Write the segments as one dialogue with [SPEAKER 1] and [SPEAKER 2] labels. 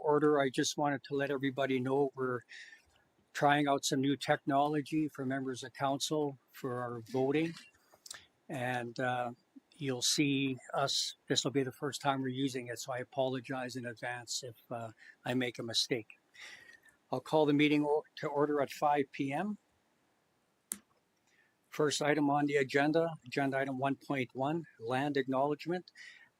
[SPEAKER 1] order. I just wanted to let everybody know we're trying out some new technology for members of council for our voting. And you'll see us, this will be the first time we're using it, so I apologize in advance if I make a mistake. I'll call the meeting to order at 5 p.m. First item on the agenda item 1.1, Land Acknowledgement.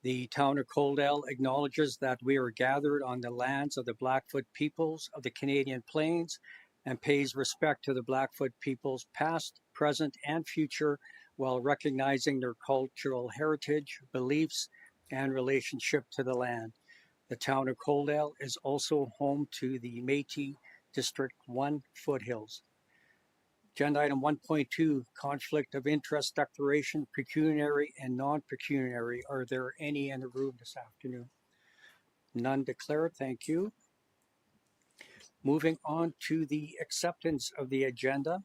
[SPEAKER 1] The town of Coaldale acknowledges that we are gathered on the lands of the Blackfoot peoples of the Canadian Plains and pays respect to the Blackfoot peoples past, present, and future while recognizing their cultural heritage, beliefs, and relationship to the land. The town of Coaldale is also home to the Métis District 1 foothills. Agenda item 1.2, Conflict of Interest Declaration, Pecuniary and Non-pecuniary. Are there any in the room this afternoon? None declared, thank you. Moving on to the acceptance of the agenda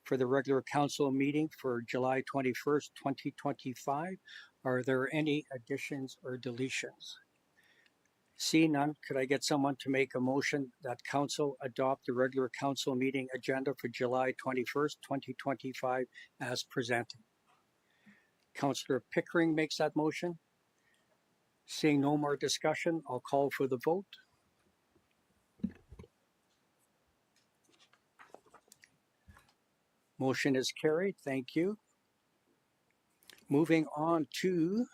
[SPEAKER 1] for the regular council meeting for July 21st, 2025. Are there any additions or deletions? Seeing none, could I get someone to make a motion that council adopt the regular council meeting agenda for July 21st, 2025 as presented? Councillor Pickering makes that motion. Seeing no more discussion, I'll call for the vote. Motion is carried. Thank you. Moving on to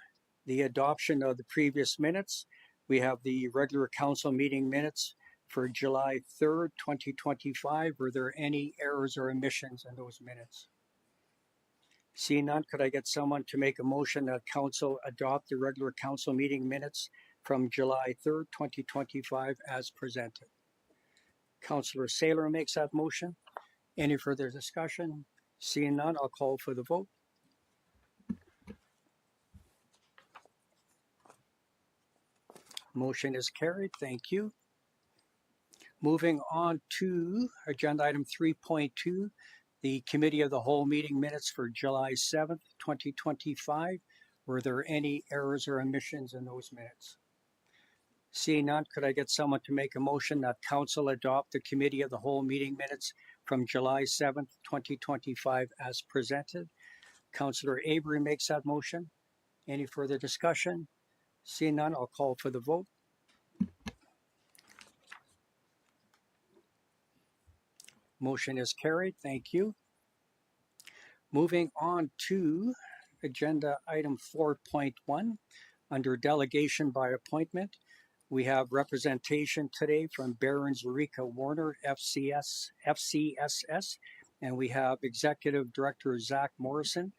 [SPEAKER 1] the adoption of the previous minutes. We have the regular council meeting minutes for July 3rd, 2025. Were there any errors or omissions in those minutes? Seeing none, could I get someone to make a motion that council adopt the regular council meeting minutes from July 3rd, 2025 as presented? Councillor Sailer makes that motion. Any further discussion? Seeing none, I'll call for the vote. Motion is carried. Thank you. Moving on to agenda item 3.2, the Committee of the Whole meeting minutes for July 7th, 2025. Were there any errors or omissions in those minutes? Seeing none, could I get someone to make a motion that council adopt the Committee of the Whole meeting minutes from July 7th, 2025 as presented? Councillor Avery makes that motion. Any further discussion? Seeing none, I'll call for the vote. Motion is carried. Thank you. Moving on to agenda item 4.1, under delegation by appointment. We have representation today from Barons-Eureka-Warner, FCSS, and we have Executive Director Zakk Morrison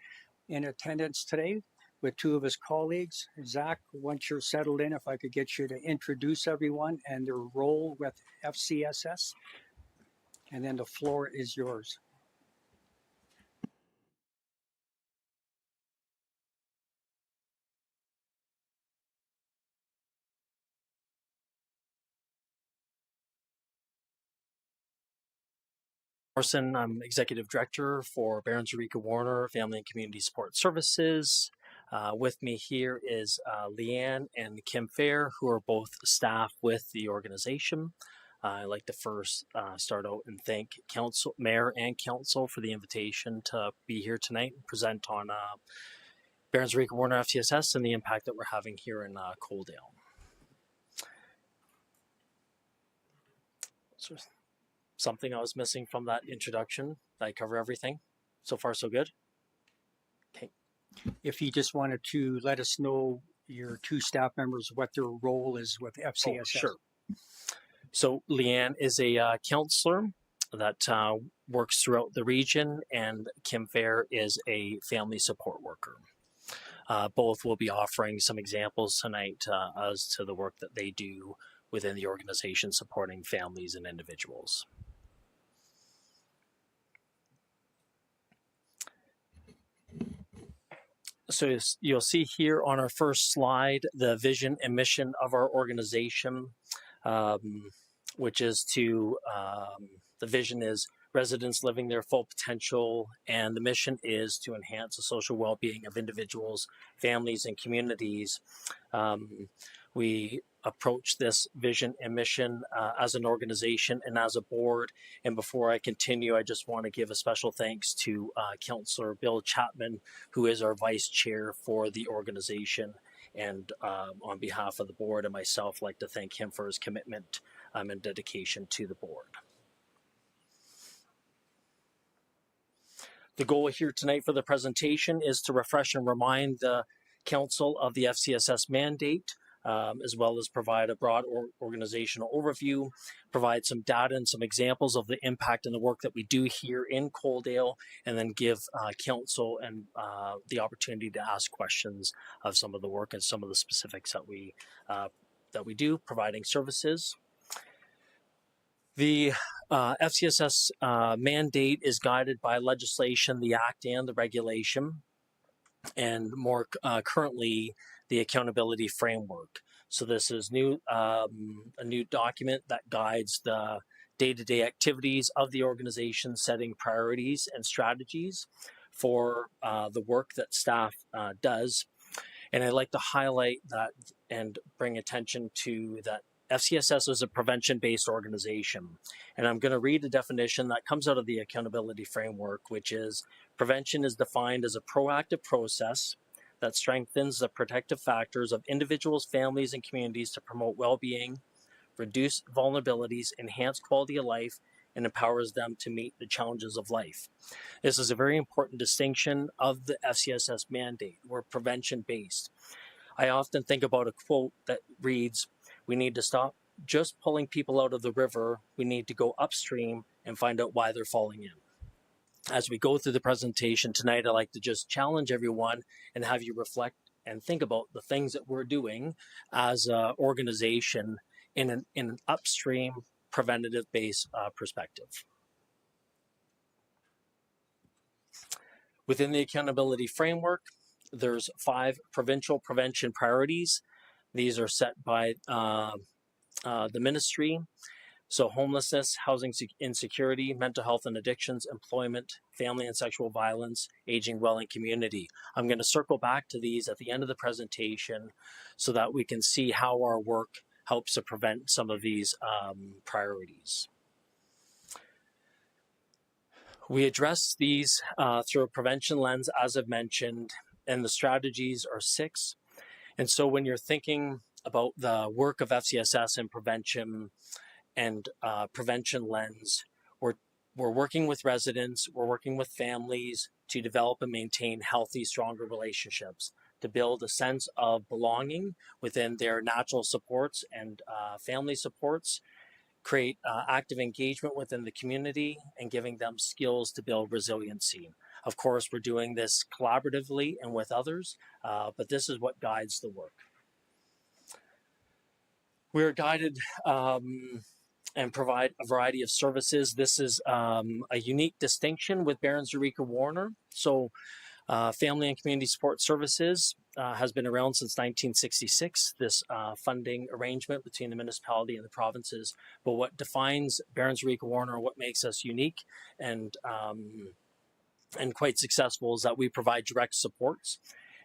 [SPEAKER 1] in attendance today with two of his colleagues. Zakk, once you're settled in, if I could get you to introduce everyone and their role with FCSS, and then the floor is yours.
[SPEAKER 2] Morrison, I'm Executive Director for Barons-Eureka-Warner Family and Community Support Services. With me here is Leanne and Fehr, who are both staff with the organization. I'd like to first start out and thank Mayor and Council for the invitation to be here tonight and present on Barons-Eureka-Warner FCSS and the impact that we're having here in Coaldale. So, something I was missing from that introduction? Did I cover everything? So far, so good? Okay.
[SPEAKER 1] If you just wanted to let us know your two staff members, what their role is with FCSS.
[SPEAKER 2] Oh, sure. So Leanne is a counsellor that works throughout the region, and Fehr is a family support worker. Both will be offering some examples tonight as to the work that they do within the organization supporting families and individuals. So you'll see here on our first slide the vision and mission of our organization, which is to, the vision is residents living their full potential, and the mission is to enhance the social well-being of individuals, families, and communities. We approach this vision and mission as an organization and as a board. And before I continue, I just want to give a special thanks to Councillor Bill Chapman, who is our vice chair for the organization. And on behalf of the board and myself, I'd like to thank him for his commitment and dedication to the board. The goal here tonight for the presentation is to refresh and remind the Council of the FCSS mandate, as well as provide a broad organizational overview, provide some data and some examples of the impact and the work that we do here in Coaldale, and then give Council and the opportunity to ask questions of some of the work and some of the specifics that we do, providing services. The FCSS mandate is guided by legislation, the Act and the regulation, and more currently, the accountability framework. So this is a new document that guides the day-to-day activities of the organization, setting priorities and strategies for the work that staff does. And I'd like to highlight that and bring attention to that FCSS is a prevention-based organization. And I'm going to read a definition that comes out of the accountability framework, which is prevention is defined as a proactive process that strengthens the protective factors of individuals, families, and communities to promote well-being, reduce vulnerabilities, enhance quality of life, and empowers them to meet the challenges of life. This is a very important distinction of the FCSS mandate. We're prevention-based. I often think about a quote that reads, "We need to stop just pulling people out of the river. We need to go upstream and find out why they're falling in." As we go through the presentation tonight, I'd like to just challenge everyone and have you reflect and think about the things that we're doing as an organization in an upstream preventative-based perspective. Within the accountability framework, there's 5 provincial prevention priorities. These are set by the ministry. So homelessness, housing insecurity, mental health and addictions, employment, family and sexual violence, aging well, and community. I'm going to circle back to these at the end of the presentation so that we can see how our work helps to prevent some of these priorities. We address these through a prevention lens, as I've mentioned, and the strategies are 6. And so when you're thinking about the work of FCSS and prevention lens, we're working with residents, we're working with families to develop and maintain healthy, stronger relationships, to build a sense of belonging within their natural supports and family supports, create active engagement within the community, and giving them skills to build resiliency. Of course, we're doing this collaboratively and with others, but this is what guides the work. We're guided and provide a variety of services. This is a unique distinction with Barons-Eureka-Warner. So Family and Community Support Services has been around since 1966, this funding arrangement between the municipality and the provinces. But what defines Barons-Eureka-Warner, what makes us unique and quite successful, is that we provide direct supports,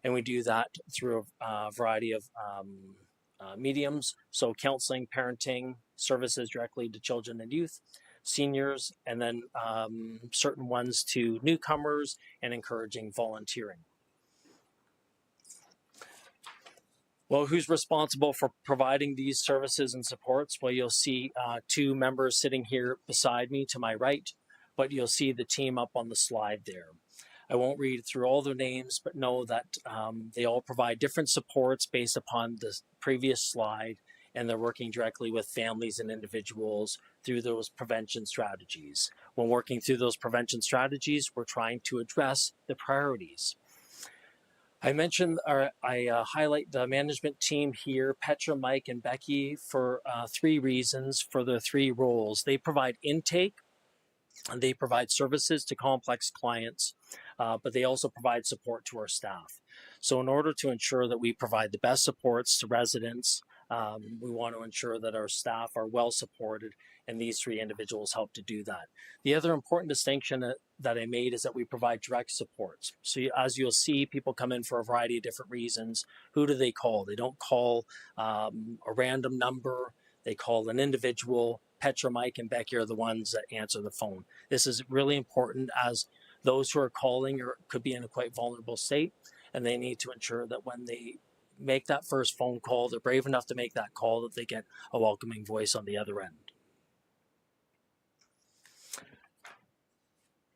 [SPEAKER 2] and we do that through a variety of mediums. So counseling, parenting, services directly to children and youth, seniors, and then certain ones to newcomers, and encouraging volunteering. Well, who's responsible for providing these services and supports? Well, you'll see 2 members sitting here beside me to my right, but you'll see the team up on the slide there. I won't read through all their names, but know that they all provide different supports based upon the previous slide, and they're working directly with families and individuals through those prevention strategies. When working through those prevention strategies, we're trying to address the priorities. I mentioned, or I highlight the management team here, Petra, Mike, and Becky, for 3 reasons for the 3 roles. They provide intake, and they provide services to complex clients, but they also provide support to our staff. So in order to ensure that we provide the best supports to residents, We want to ensure that our staff are well supported, and these 3 individuals help to do that. The other important distinction that I made is that we provide direct supports. So as you'll see, people come in for a variety of different reasons. Who do they call? They don't call a random number. They call an individual. Petra, Mike, and Becky are the ones that answer the phone. This is really important, as those who are calling could be in a quite vulnerable state, and they need to ensure that when they make that first phone call, they're brave enough to make that call, that they get a welcoming voice on the other end.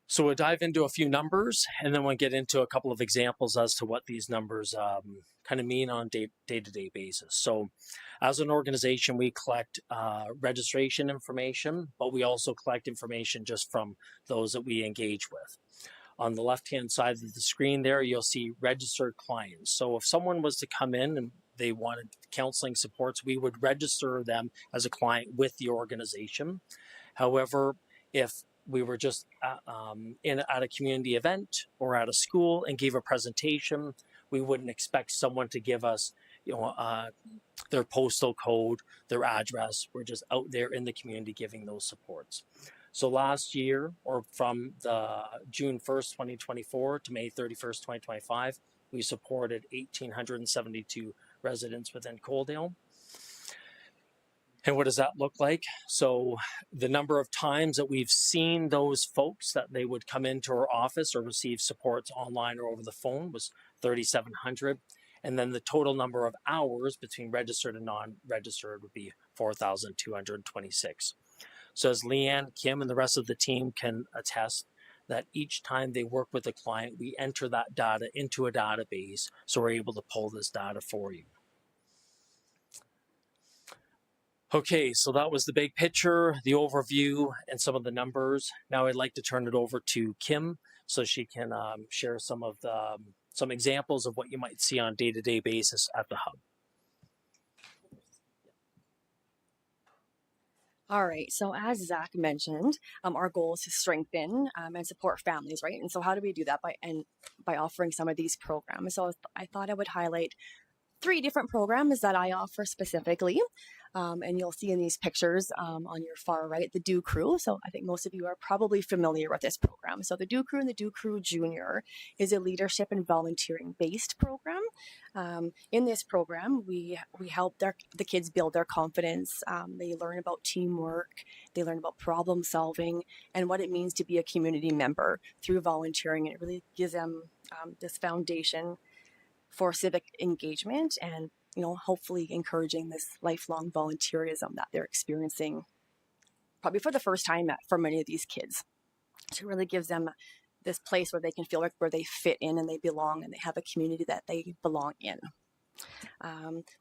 [SPEAKER 2] So we'll dive into a few numbers, and then we'll get into a couple of examples as to what these numbers kind of mean on day-to-day basis. So as an organization, we collect registration information, but we also collect information just from those that we engage with. On the left-hand side of the screen there, you'll see registered clients. So if someone was to come in and they wanted counseling supports, we would register them as a client with the organization. However, if we were just at a community event or at a school and gave a presentation, we wouldn't expect someone to give us, their postal code, their address. We're just out there in the community giving those supports. So last year, or from the June 1st, 2024 to May 31st, 2025, we supported 1,872 residents within Coaldale. And what does that look like? So the number of times that we've seen those folks that they would come into our office or receive supports online or over the phone was 3,700. And then the total number of hours between registered and non-registered would be 4,226. So as Leanne, Kim, and the rest of the team can attest, that each time they work with a client, we enter that data into a database, so we're able to pull this data for you. Okay, so that was the big picture, the overview, and some of the numbers. Now I'd like to turn it over to Kim so she can share some of some examples of what you might see on a day-to-day basis at the hub.
[SPEAKER 3] All right, so as Zakk mentioned, our goal is to strengthen and support families, right? And so how do we do that? By offering some of these programs. So I thought I would highlight 3 different programs that I offer specifically. And you'll see in these pictures on your far right, the Do Crew. So I think most of you are probably familiar with this program. So the Do Crew and the Do Crew Junior is a leadership and volunteering based program. In this program, we help the kids build their confidence. They learn about teamwork. They learn about problem solving and what it means to be a community member through volunteering. And it really gives them this foundation for civic engagement and, hopefully encouraging this lifelong volunteerism that they're experiencing probably for the first time for many of these kids. So it really gives them this place where they can feel like where they fit in and they belong and they have a community that they belong in.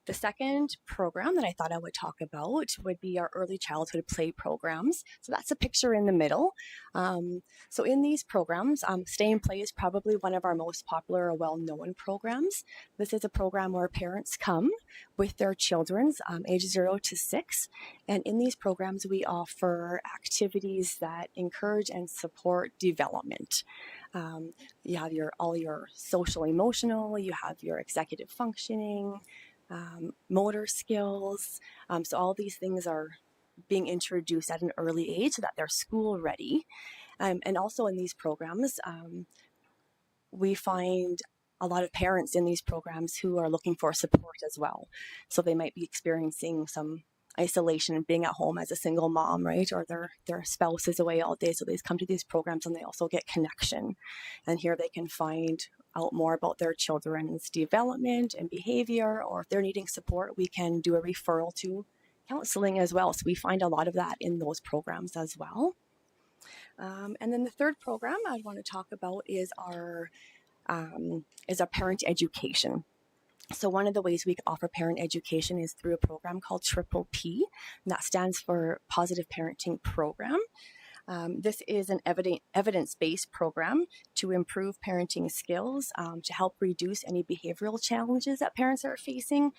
[SPEAKER 3] The second program that I thought I would talk about would be our early childhood play programs. So that's a picture in the middle. So in these programs, Stay and Play is probably one of our most popular or well-known programs. This is a program where parents come with their children, ages 0 to 6. And in these programs, we offer activities that encourage and support development. You have all your social emotional, you have your executive functioning, motor skills. So all these things are being introduced at an early age so that they're school ready. And also in these programs, we find a lot of parents in these programs who are looking for support as well. So they might be experiencing some isolation and being at home as a single mom, right? Or their spouse is away all day. So they come to these programs and they also get connection. And here they can find out more about their children's development and behavior, or if they're needing support, we can do a referral to counseling as well. So we find a lot of that in those programs as well. And then the third program I want to talk about is our parent education. So one of the ways we can offer parent education is through a program called Triple P, and that stands for Positive Parenting Program. This is an evidence-based program to improve parenting skills, to help reduce any behavioral challenges that parents are facing,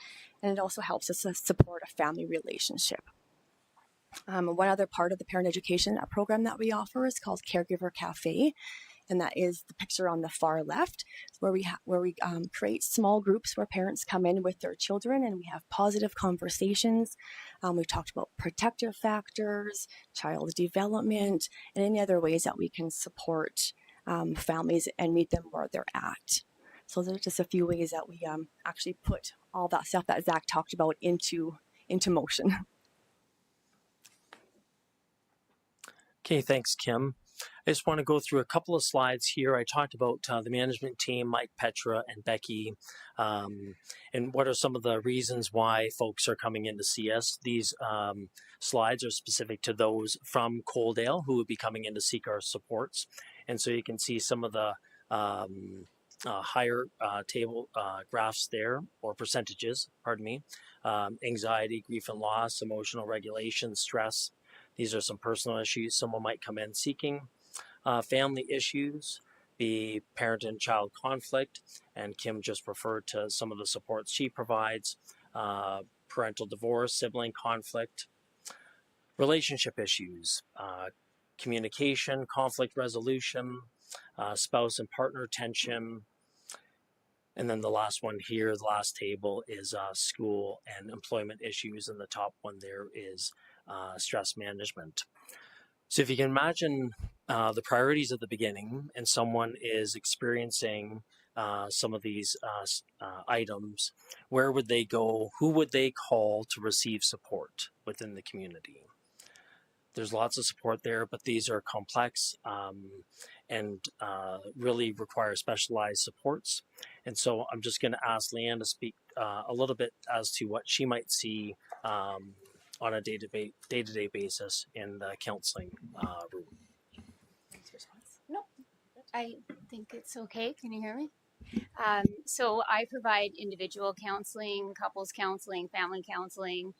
[SPEAKER 3] and it also helps us to support a family relationship. One other part of the parent education program that we offer is called Caregiver Cafe. and that is the picture on the far left, where we create small groups where parents come in with their children and we have positive conversations. We've talked about protective factors, child development, and any other ways that we can support families and meet them where they're at. So there's just a few ways that we actually put all that stuff that Zakk talked about into motion.
[SPEAKER 2] Okay, thanks, Kim. I just want to go through a couple of slides here. I talked about the management team, Mike, Petra, and Becky, and what are some of the reasons why folks are coming in to see us. These slides are specific to those from Coaldale who would be coming in to seek our supports. And so you can see some of the higher table graphs there, or percentages, pardon me. Anxiety, grief and loss, emotional regulation, stress. These are some personal issues someone might come in seeking. Family issues, the parent and child conflict, and Kim just referred to some of the supports she provides. Parental divorce, sibling conflict, relationship issues, communication, conflict resolution, spouse and partner tension. And then the last one here, the last table, is school and employment issues, and the top one there is stress management. So if you can imagine the priorities at the beginning, and someone is experiencing some of these items, where would they go? Who would they call to receive support within the community? There's lots of support there, but these are complex and really require specialized supports. And so I'm just going to ask Leanne to speak a little bit as to what she might see on a day-to-day basis in the counseling room.
[SPEAKER 4] No, I think it's okay. Can you hear me? So I provide individual counseling, couples counseling, family counseling,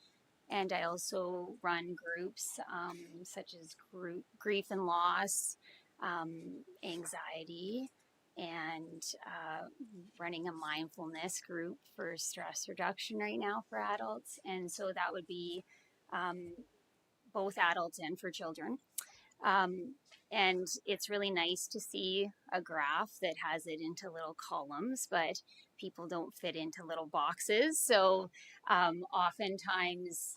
[SPEAKER 4] and I also run groups such as grief and loss, anxiety, and running a mindfulness group for stress reduction right now for adults. And so that would be both adults and for children. And it's really nice to see a graph that has it into little columns, but people don't fit into little boxes. So oftentimes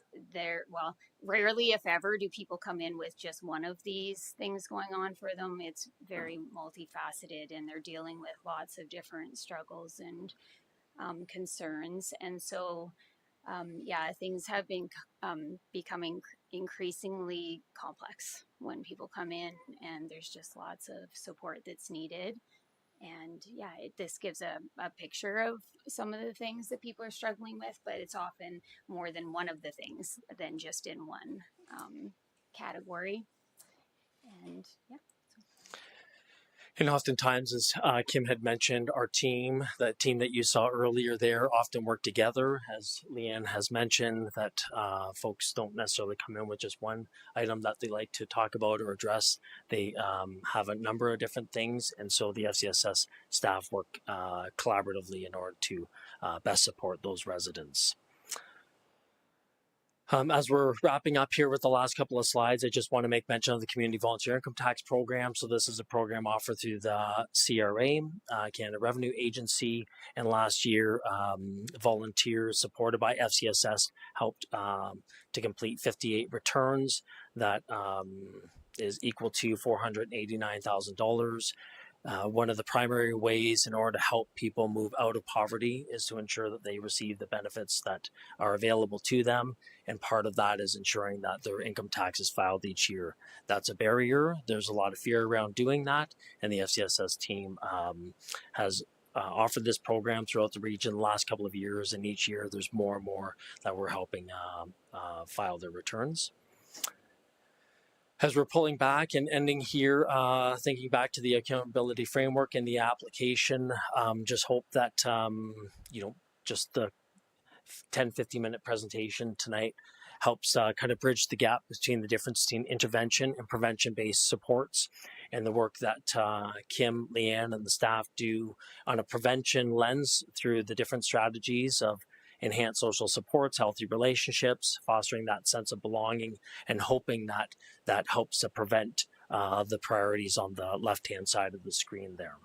[SPEAKER 4] rarely if ever do people come in with just one of these things going on for them. It's very multifaceted, and they're dealing with lots of different struggles and concerns. And so things have been becoming increasingly complex when people come in, and there's just lots of support that's needed. And this gives a picture of some of the things that people are struggling with, but it's often more than one of the things than just in one category. And
[SPEAKER 2] And oftentimes, as Kim had mentioned, our team, that team that you saw earlier there, often work together. As Leanne has mentioned, that folks don't necessarily come in with just one item that they like to talk about or address. They have a number of different things, and so the FCSS staff work collaboratively in order to best support those residents. As we're wrapping up here with the last couple of slides, I just want to make mention of the Community Volunteer Income Tax Program. So this is a program offered through the CRA, Canada Revenue Agency, and last year volunteers supported by FCSS helped to complete 58 returns that is equal to $489,000. One of the primary ways in order to help people move out of poverty is to ensure that they receive the benefits that are available to them. And part of that is ensuring that their income tax is filed each year. That's a barrier. There's a lot of fear around doing that. And the FCSS team has offered this program throughout the region the last couple of years. And each year there's more and more that we're helping file their returns. As we're pulling back and ending here, thinking back to the accountability framework and the application, just hope that, just the 10-15-minute presentation tonight helps kind of bridge the gap between the difference between intervention and prevention-based supports, and the work that Kim, Leanne, and the staff do on a prevention lens through the different strategies of enhanced social supports, healthy relationships, fostering that sense of belonging, and hoping that that helps to prevent the priorities on the left-hand side of the screen there.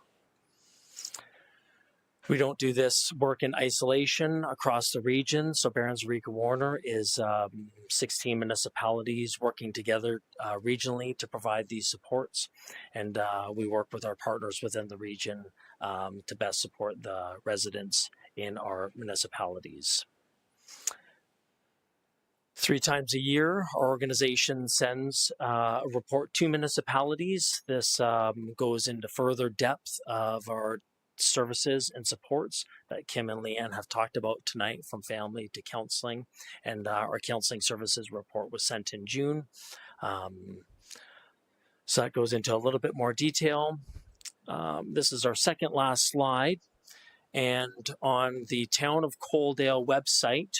[SPEAKER 2] We don't do this work in isolation across the region. So Barons-Eureka-Warner is 16 municipalities working together regionally to provide these supports. And we work with our partners within the region to best support the residents in our municipalities. 3 times a year, our organization sends a report to municipalities. This goes into further depth of our services and supports that Kim and Leanne have talked about tonight, from family to counseling. And our counseling services report was sent in June. So that goes into a little bit more detail. This is our second last slide. And on the Town of Coaldale website,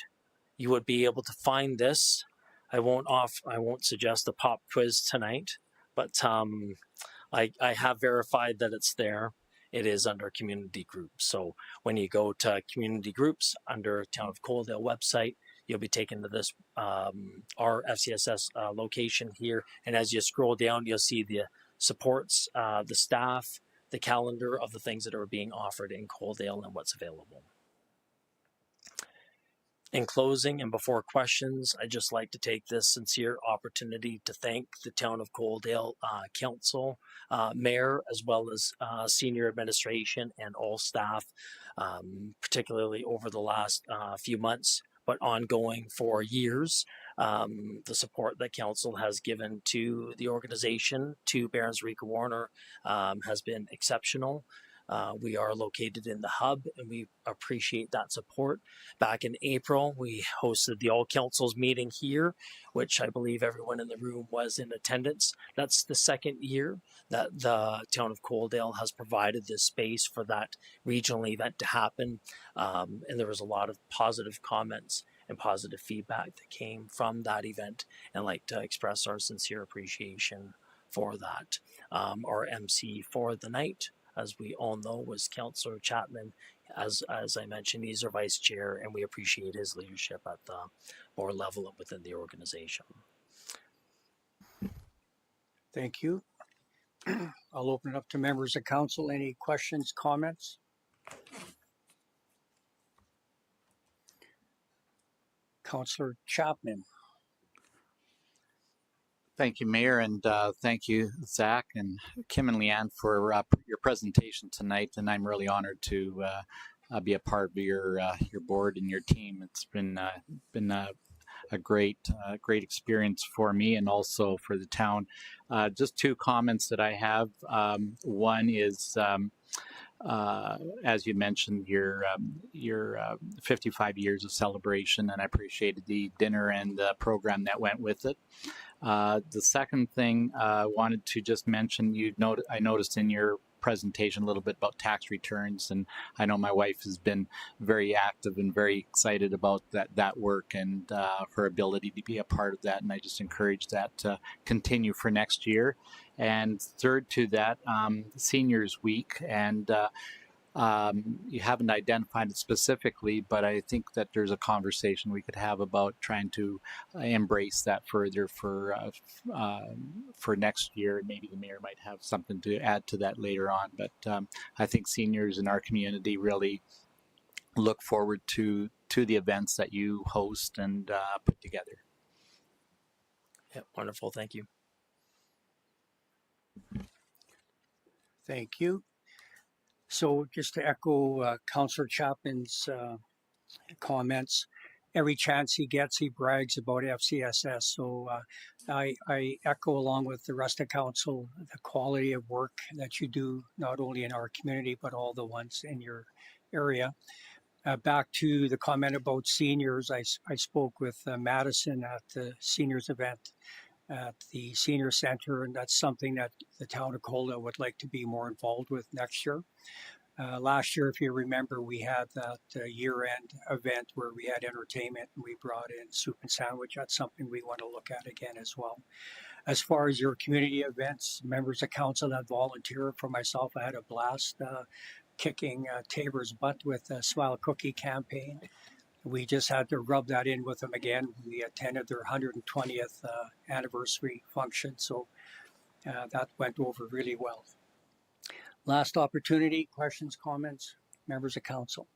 [SPEAKER 2] you would be able to find this. I won't suggest a pop quiz tonight, but I have verified that it's there. It is under community groups. So when you go to community groups under Town of Coaldale website, you'll be taken to this our FCSS location here. And as you scroll down, you'll see the supports, the staff, the calendar of the things that are being offered in Coaldale and what's available. In closing and before questions, I'd just like to take this sincere opportunity to thank the Town of Coaldale Council, Mayor, as well as senior administration and all staff, particularly over the last few months, but ongoing for years. The support that Council has given to the organization, to Barons-Eureka-Warner, has been exceptional. We are located in the hub, and we appreciate that support. Back in April, we hosted the All Councils meeting here, which I believe everyone in the room was in attendance. That's the second year that the Town of Coaldale has provided this space for that regional event to happen. And there was a lot of positive comments and positive feedback that came from that event, and I'd like to express our sincere appreciation for that. Our MC for the night, as we all know, was Councillor Chapman. As I mentioned, he's our vice chair, and we appreciate his leadership at the board level and within the organization.
[SPEAKER 1] Thank you. I'll open it up to members of council. Any questions, comments? Councillor Chapman.
[SPEAKER 5] Thank you, Mayor, and thank you, Zakk and Kim and Leanne, for your presentation tonight. And I'm really honored to be a part of your board and your team. It's been a great experience for me and also for the town. Just 2 comments that I have. One is, as you mentioned, your 55 years of celebration, and I appreciated the dinner and the program that went with it. The second thing I wanted to just mention, I noticed in your presentation a little bit about tax returns, and I know my wife has been very active and very excited about that work and her ability to be a part of that, and I just encourage that to continue for next year. And third to that, Seniors Week, and you haven't identified it specifically, but I think that there's a conversation we could have about trying to embrace that further for next year. Maybe the mayor might have something to add to that later on. But I think seniors in our community really look forward to the events that you host and put together.
[SPEAKER 2] Yeah, wonderful. Thank you.
[SPEAKER 1] Thank you. So just to echo Councillor Chapman's comments, every chance he gets, he brags about FCSS. So I echo, along with the rest of council, the quality of work that you do, not only in our community, but all the ones in your area. Back to the comment about seniors, I spoke with Madison at the seniors event at the senior center, and that's something that the town of Coaldale would like to be more involved with next year. Last year, if you remember, we had that year-end event where we had entertainment and we brought in soup and sandwich. That's something we want to look at again as well. As far as your community events, members of council that volunteer, for myself, I had a blast kicking Tabor's butt with the Smile Cookie campaign. We just had to rub that in with them again. We attended their 120th anniversary function. So That went over really well. Last opportunity, questions, comments, members of council.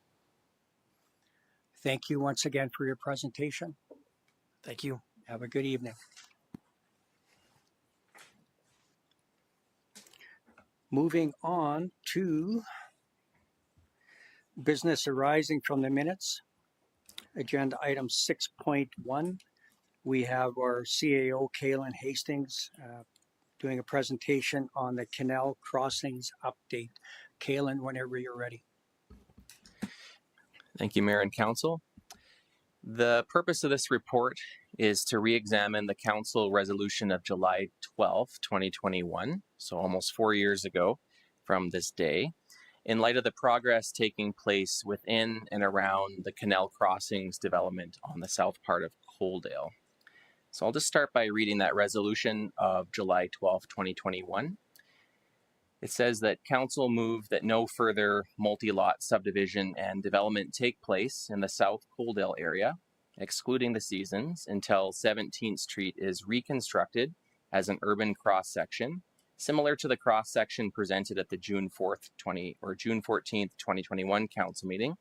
[SPEAKER 1] Thank you once again for your presentation.
[SPEAKER 2] Thank you.
[SPEAKER 1] Have a good evening. Moving on to business arising from the minutes. Agenda item 6.1. We have our CAO, Kalen Hastings, doing a presentation on the Canal crossings update. Kalen, whenever you're ready.
[SPEAKER 6] Thank you, Mayor and Council. The purpose of this report is to re-examine the Council resolution of July 12, 2021, so almost 4 years ago from this day, in light of the progress taking place within and around the Canal crossings development on the south part of Coaldale. So I'll just start by reading that resolution of July 12, 2021. It says that Council moved that no further multi-lot subdivision and development take place in the South Coaldale area, excluding the seasons, until 17th Street is reconstructed as an urban cross-section, similar to the cross-section presented at the June 14th, 2021 Council meeting.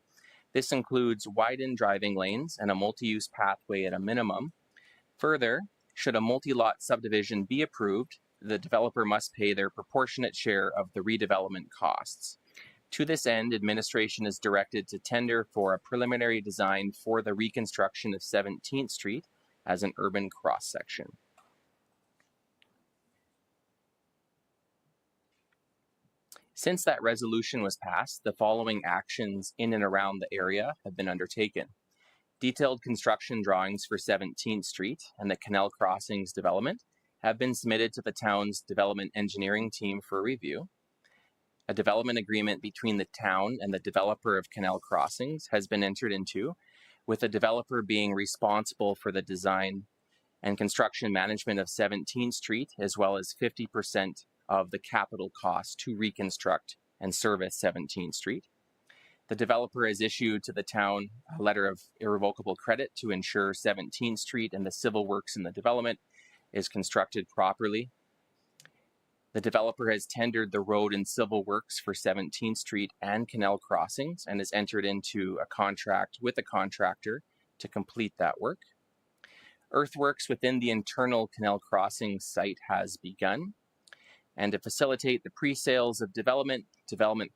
[SPEAKER 6] This includes widened driving lanes and a multi-use pathway at a minimum. Further, should a multi-lot subdivision be approved, the developer must pay their proportionate share of the redevelopment costs. To this end, administration is directed to tender for a preliminary design for the reconstruction of 17th Street as an urban cross-section. Since that resolution was passed, the following actions in and around the area have been undertaken. Detailed construction drawings for 17th Street and the Canal Crossings development have been submitted to the town's development engineering team for review. A development agreement between the town and the developer of Canal Crossings has been entered into, with the developer being responsible for the design and construction management of 17th Street, as well as 50% of the capital cost to reconstruct and service 17th Street. The developer has issued to the town a letter of irrevocable credit to ensure 17th Street and the civil works in the development is constructed properly. The developer has tendered the road and civil works for 17th Street and Canal Crossings and has entered into a contract with a contractor to complete that work. Earthworks within the internal Canal Crossings site has begun. And to facilitate the pre-sales of development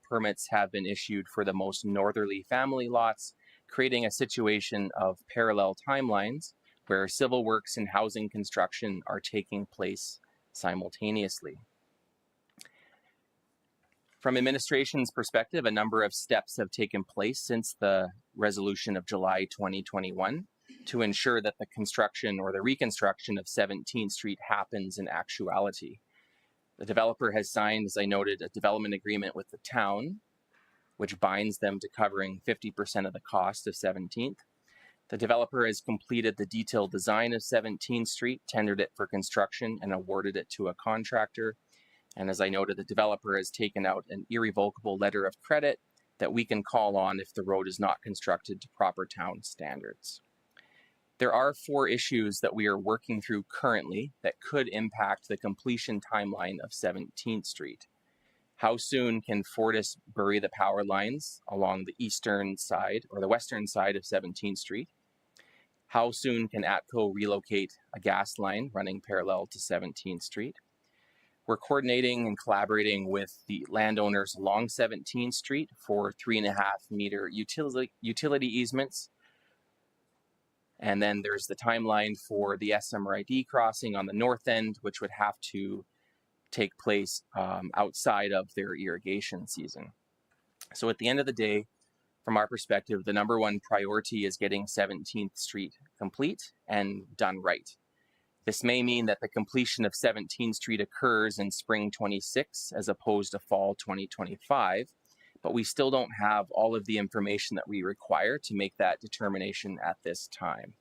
[SPEAKER 6] permits have been issued for the most northerly family lots, creating a situation of parallel timelines where civil works and housing construction are taking place simultaneously. From administration's perspective, a number of steps have taken place since the resolution of July 2021 to ensure that the construction or the reconstruction of 17th Street happens in actuality. The developer has signed, as I noted, a development agreement with the town, which binds them to covering 50% of the cost of 17th. The developer has completed the detailed design of 17th Street, tendered it for construction, and awarded it to a contractor. And as I noted, the developer has taken out an irrevocable letter of credit that we can call on if the road is not constructed to proper town standards. There are 4 issues that we are working through currently that could impact the completion timeline of 17th Street. How soon can Fortis bury the power lines along the eastern side or the western side of 17th Street? How soon can ATCO relocate a gas line running parallel to 17th Street? We're coordinating and collaborating with the landowners along 17th Street for 3.5 meter utility easements. And then there's the timeline for the SMRID crossing on the north end, which would have to take place outside of their irrigation season. So at the end of the day, from our perspective, the number one priority is getting 17th Street complete and done right. This may mean that the completion of 17th Street occurs in spring 26 as opposed to fall 2025, but we still don't have all of the information that we require to make that determination at this time.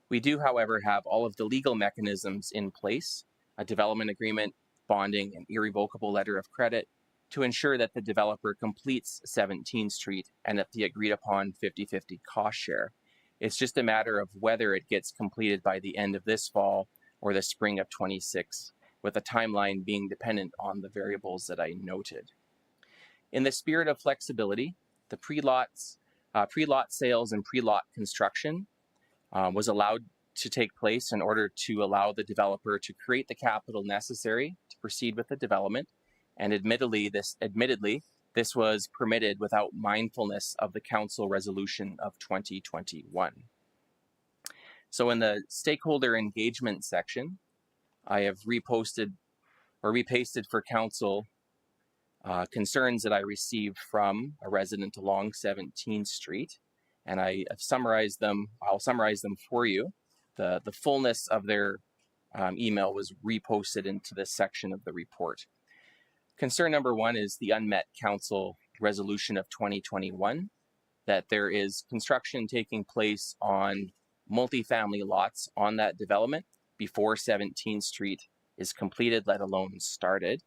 [SPEAKER 6] We do, however, have all of the legal mechanisms in place, a development agreement, bonding, an irrevocable letter of credit, to ensure that the developer completes 17th Street and at the agreed upon 50-50 cost share. It's just a matter of whether it gets completed by the end of this fall or the spring of 26 with a timeline being dependent on the variables that I noted. In the spirit of flexibility, the pre-lot sales and pre-lot construction was allowed to take place in order to allow the developer to create the capital necessary to proceed with the development. And admittedly, this was permitted without mindfulness of the council resolution of 2021. So in the stakeholder engagement section, I have repasted for council concerns that I received from a resident along 17th Street, and I have summarized them. I'll summarize them for you. The fullness of their email was reposted into this section of the report. Concern number one is the unmet council resolution of 2021, that there is construction taking place on multifamily lots on that development before 17th Street is completed, let alone started,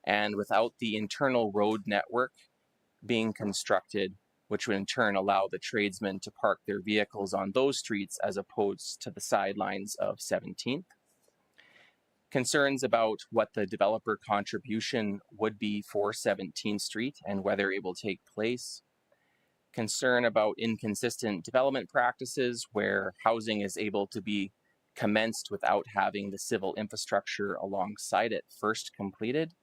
[SPEAKER 6] and without the internal road network being constructed, which would in turn allow the tradesmen to park their vehicles on those streets as opposed to the sidelines of 17th. Concerns about what the developer contribution would be for 17th Street and whether it will take place. Concern about inconsistent development practices where housing is able to be commenced without having the civil infrastructure alongside it first completed.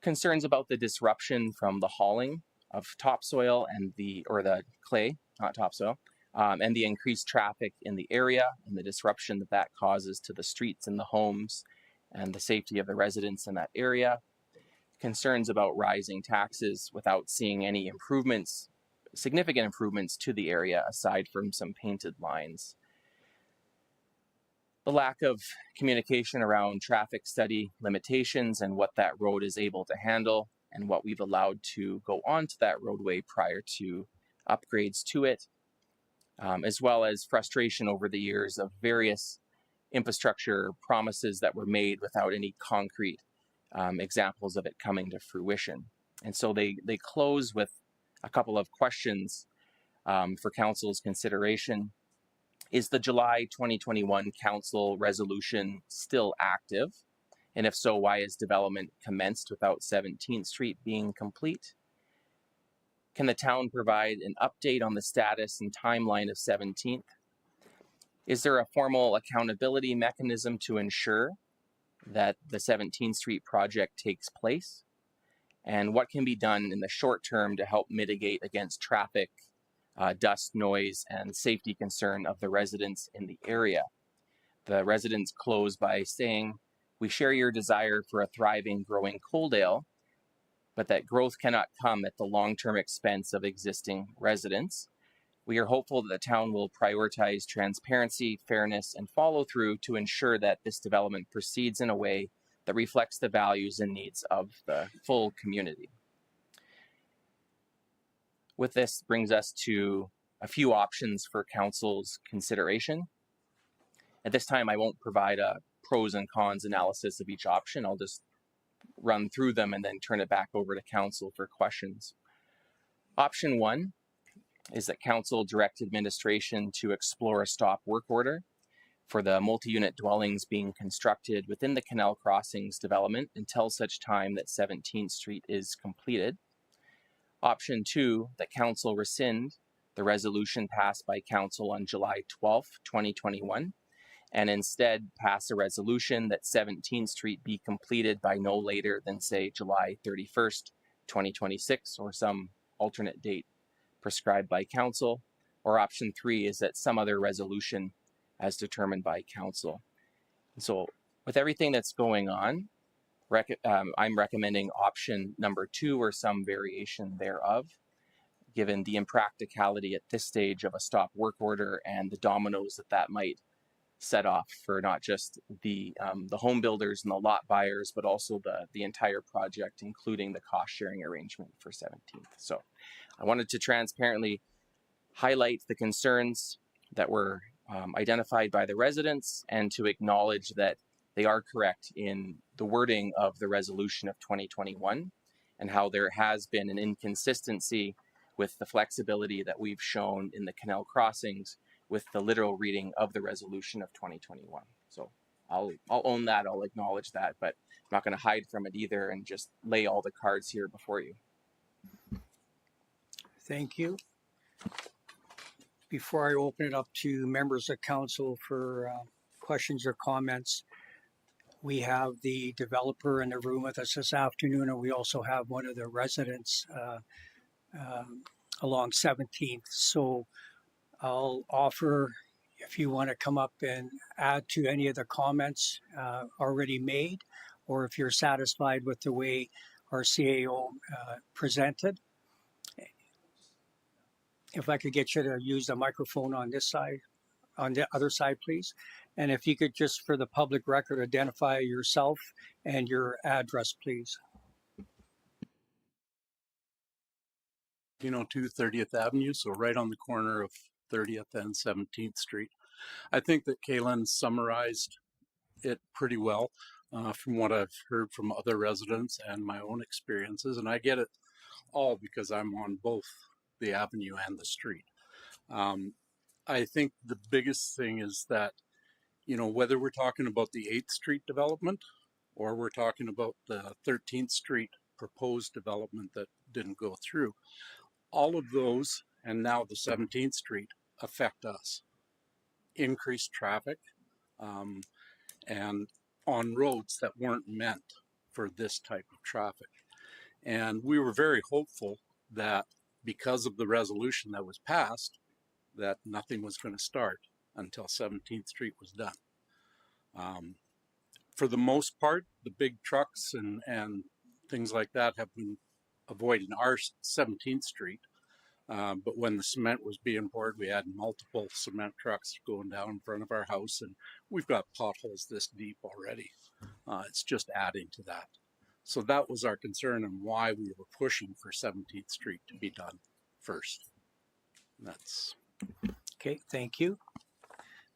[SPEAKER 6] Concerns about the disruption from the hauling of topsoil and the clay, not topsoil, and the increased traffic in the area and the disruption that that causes to the streets and the homes and the safety of the residents in that area. Concerns about rising taxes without seeing any improvements, significant improvements to the area aside from some painted lines. The lack of communication around traffic study limitations and what that road is able to handle and what we've allowed to go onto that roadway prior to upgrades to it, as well as frustration over the years of various infrastructure promises that were made without any concrete examples of it coming to fruition. And so they close with a couple of questions for council's consideration. Is the July 2021 council resolution still active? And if so, why is development commenced without 17th Street being complete? Can the town provide an update on the status and timeline of 17th? Is there a formal accountability mechanism to ensure that the 17th Street project takes place? And what can be done in the short term to help mitigate against traffic, dust, noise, and safety concern of the residents in the area? The residents close by saying, "We share your desire for a thriving, growing Coaldale, but that growth cannot come at the long-term expense of existing residents. We are hopeful that the town will prioritize transparency, fairness, and follow through to ensure that this development proceeds in a way that reflects the values and needs of the full community." With this brings us to a few options for council's consideration. At this time, I won't provide a pros and cons analysis of each option. I'll just run through them and then turn it back over to council for questions. Option one is that council direct administration to explore a stop work order for the multi-unit dwellings being constructed within the Canal Crossings development until such time that 17th Street is completed. Option two, that council rescind the resolution passed by council on July 12th, 2021, and instead pass a resolution that 17th Street be completed by no later than, say, July 31st, 2026, or some alternate date prescribed by council. Or option three is that some other resolution as determined by council. And so with everything that's going on, I'm recommending option number two or some variation thereof, given the impracticality at this stage of a stop work order and the dominoes that might set off for not just the home builders and the lot buyers, but also the entire project, including the cost sharing arrangement for 17th. So I wanted to transparently highlight the concerns that were identified by the residents and to acknowledge that they are correct in the wording of the resolution of 2021 and how there has been an inconsistency with the flexibility that we've shown in the Canal Crossings with the literal reading of the resolution of 2021. So I'll own that. I'll acknowledge that, but I'm not going to hide from it either and just lay all the cards here before you.
[SPEAKER 1] Thank you. Before I open it up to members of council for questions or comments, we have the developer in the room with us this afternoon, and we also have one of the residents along 17th. So I'll offer, if you want to come up and add to any of the comments already made, or if you're satisfied with the way our CAO presented. If I could get you to use the microphone on this side, on the other side, please. And if you could just, for the public record, identify yourself and your address, please.
[SPEAKER 7] 1902 30th Avenue, so right on the corner of 30th and 17th Street. I think that Kalen summarized it pretty well from what I've heard from other residents and my own experiences, and I get it all because I'm on both the avenue and the street. I think the biggest thing is that, you know, whether we're talking about the 8th Street development or we're talking about the 13th Street proposed development that didn't go through, all of those, and now the 17th Street, affect us. Increased traffic and on roads that weren't meant for this type of traffic. And we were very hopeful that because of the resolution that was passed, that nothing was going to start until 17th Street was done. For the most part, the big trucks and things like that have been avoiding our 17th Street. But when the cement was being poured, we had multiple cement trucks going down in front of our house, and we've got potholes this deep already. It's just adding to that. So that was our concern and why we were pushing for 17th Street to be done first. That's
[SPEAKER 1] Okay, thank you.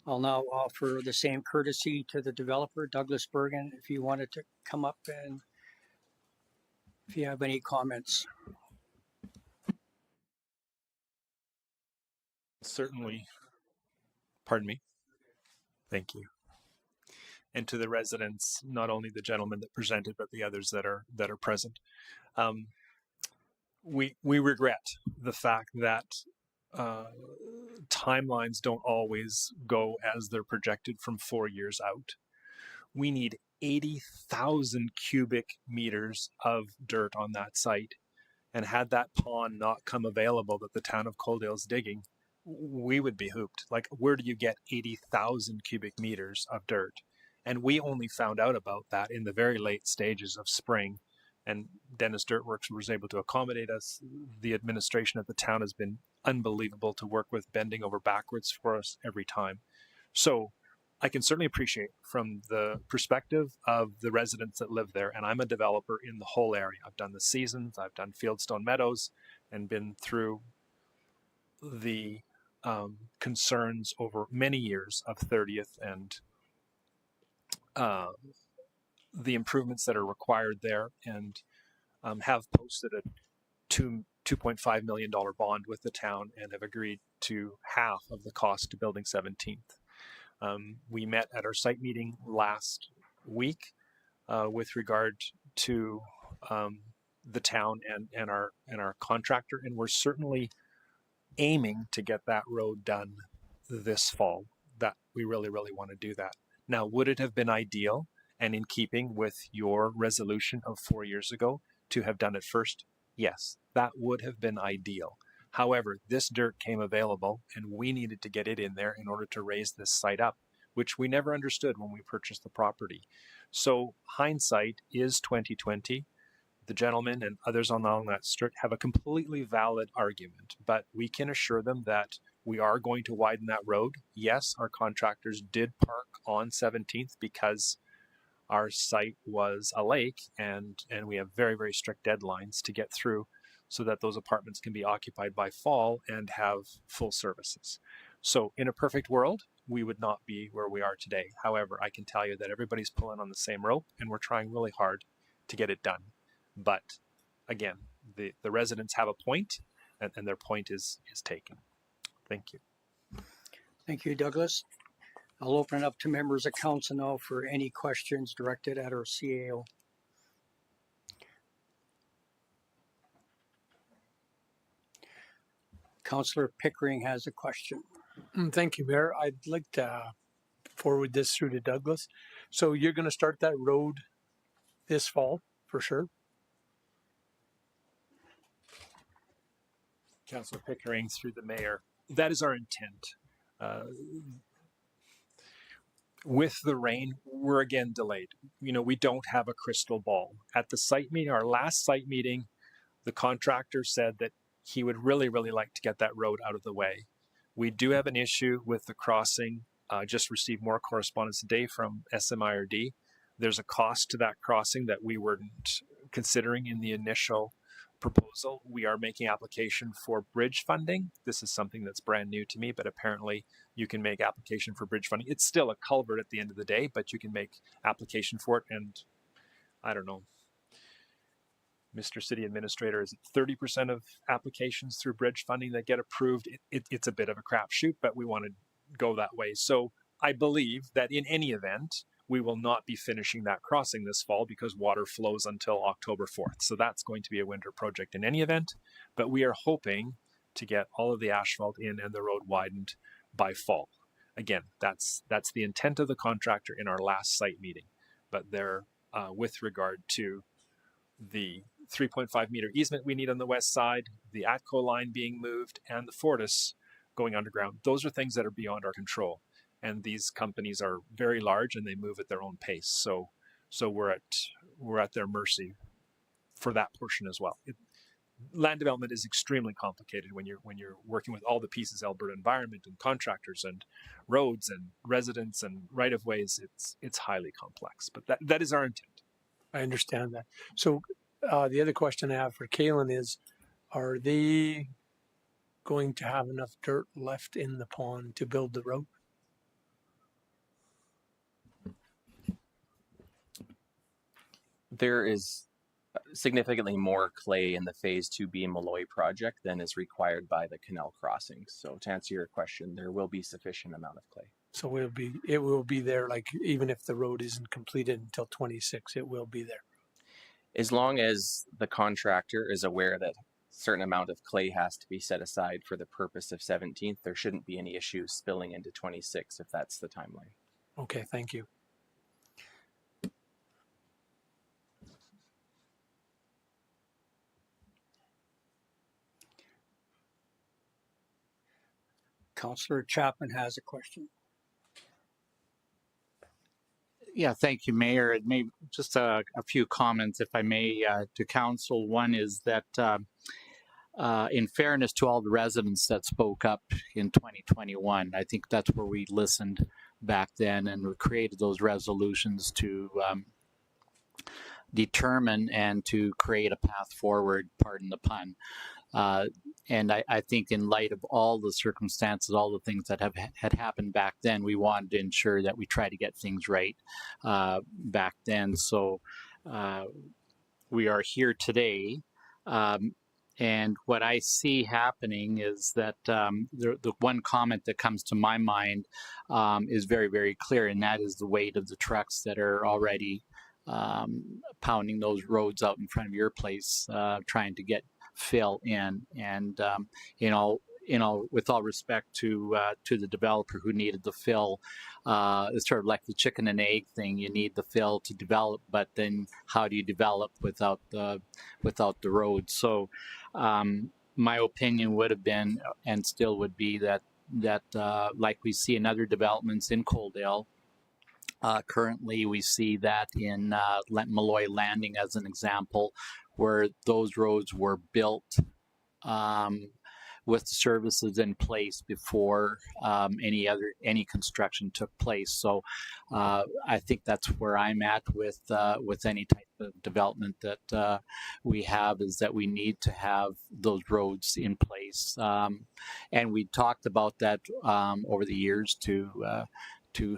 [SPEAKER 1] I'll now offer the same courtesy to the developer, Douglas Bergen, if you wanted to come up and if you have any comments.
[SPEAKER 8] Certainly. Pardon me. Thank you. And to the residents, not only the gentleman that presented, but the others that are present. We regret the fact that timelines don't always go as they're projected from 4 years out. We need 80,000 cubic meters of dirt on that site. And had that pond not come available that the town of Coaldale's digging, we would be hooped. Like, where do you get 80,000 cubic meters of dirt? And we only found out about that in the very late stages of spring. And Dennis Dirtworks was able to accommodate us. The administration of the town has been unbelievable to work with, bending over backwards for us every time. So I can certainly appreciate from the perspective of the residents that live there. And I'm a developer in the whole area. I've done the Seasons, I've done Fieldstone Meadows, and been through the concerns over many years of 30th and the improvements that are required there, and have posted a $2.5 million bond with the town and have agreed to half of the cost to building 17th. We met at our site meeting last week with regard to the town and our contractor, and we're certainly aiming to get that road done this fall. That we really want to do that. Now, would it have been ideal and in keeping with your resolution of 4 years ago to have done it first? Yes, that would have been ideal. However, this dirt came available and we needed to get it in there in order to raise this site up, which we never understood when we purchased the property. So hindsight is 2020. The gentleman and others along that strip have a completely valid argument, but we can assure them that we are going to widen that road. Yes, our contractors did park on 17th because our site was a lake, and we have very strict deadlines to get through so that those apartments can be occupied by fall and have full services. So in a perfect world, we would not be where we are today. However, I can tell you that everybody's pulling on the same rope and we're trying really hard to get it done. But again, the residents have a point, and their point is taken. Thank you.
[SPEAKER 1] Thank you, Douglas. I'll open it up to members of council now for any questions directed at our CAO. Councillor Pickering has a question.
[SPEAKER 9] Thank you, Mayor. I'd like to forward this through to Douglas. So you're going to start that road this fall for sure?
[SPEAKER 8] Councillor Pickering through the mayor. That is our intent. With the rain, we're again delayed. We don't have a crystal ball. At the site meeting, our last site meeting, the contractor said that he would really, really like to get that road out of the way. We do have an issue with the crossing. Just received more correspondence today from SMIRD. There's a cost to that crossing that we weren't considering in the initial proposal. We are making application for bridge funding. This is something that's brand new to me, but apparently you can make application for bridge funding. It's still a culvert at the end of the day, but you can make application for it. And I don't know, Mr. City Administrator, is it 30% of applications through bridge funding that get approved? It's a bit of a crapshoot, but we want to go that way. So I believe that in any event, we will not be finishing that crossing this fall because water flows until October 4th. So that's going to be a winter project in any event, but we are hoping to get all of the asphalt in and the road widened by fall. Again, that's the intent of the contractor in our last site meeting, but there, with regard to the 3.5 meter easement we need on the west side, the ATCO line being moved, and the Fortis going underground, those are things that are beyond our control. And these companies are very large and they move at their own pace. So we're at their mercy for that portion as well. Land development is extremely complicated when you're working with all the pieces, Alberta Environment and contractors and roads and residents and right of ways. It's highly complex, but that is our intent.
[SPEAKER 9] I understand that. So the other question I have for Kalen is, are they going to have enough dirt left in the pond to build the road?
[SPEAKER 6] There is significantly more clay in the Phase 2B Malloy project than is required by the Canal crossings. So to answer your question, there will be sufficient amount of clay.
[SPEAKER 9] So it will be there, like even if the road isn't completed until 26, it will be there.
[SPEAKER 6] As long as the contractor is aware that a certain amount of clay has to be set aside for the purpose of 17th, there shouldn't be any issues spilling into 26 if that's the timeline.
[SPEAKER 9] Okay, thank you.
[SPEAKER 1] Councillor Chapman has a question.
[SPEAKER 5] Yeah, thank you, Mayor. It may just a few comments, if I may, to council. One is that in fairness to all the residents that spoke up in 2021, I think that's where we listened back then and we created those resolutions to determine and to create a path forward, pardon the pun. And I think in light of all the circumstances, all the things that had happened back then, we wanted to ensure that we try to get things right back then. So we are here today. And what I see happening is that the one comment that comes to my mind is very, very clear, and that is the weight of the trucks that are already pounding those roads out in front of your place, trying to get fill in. And with all respect to the developer who needed the fill, it's sort of like the chicken and egg thing. You need the fill to develop, but then how do you develop without the road? So my opinion would have been, and still would be, that like we see in other developments in Coaldale. Currently, we see that in Malloy Landing as an example, where those roads were built with the services in place before any construction took place. So I think that's where I'm at with any type of development that we have, is that we need to have those roads in place. And we talked about that over the years to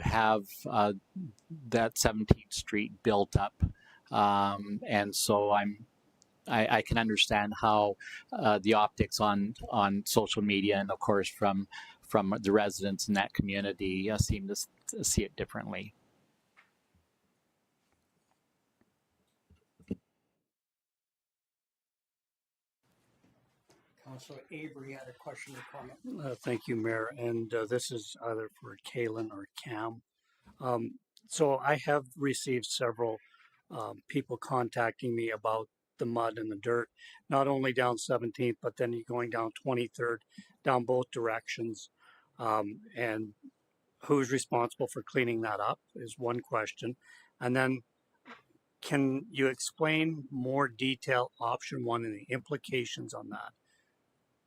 [SPEAKER 5] have that 17th Street built up. And so I can understand how the optics on social media and of course from the residents in that community seem to see it differently.
[SPEAKER 1] Councillor Avery had a question or comment. Thank you, Mayor. And this is either for Kalen or Cam. So I have received several people contacting me about the mud and the dirt, not only down 17th, but then you're going down 23rd, down both directions. And who's responsible for cleaning that up is one question. And then can you explain more detail option one and the implications on that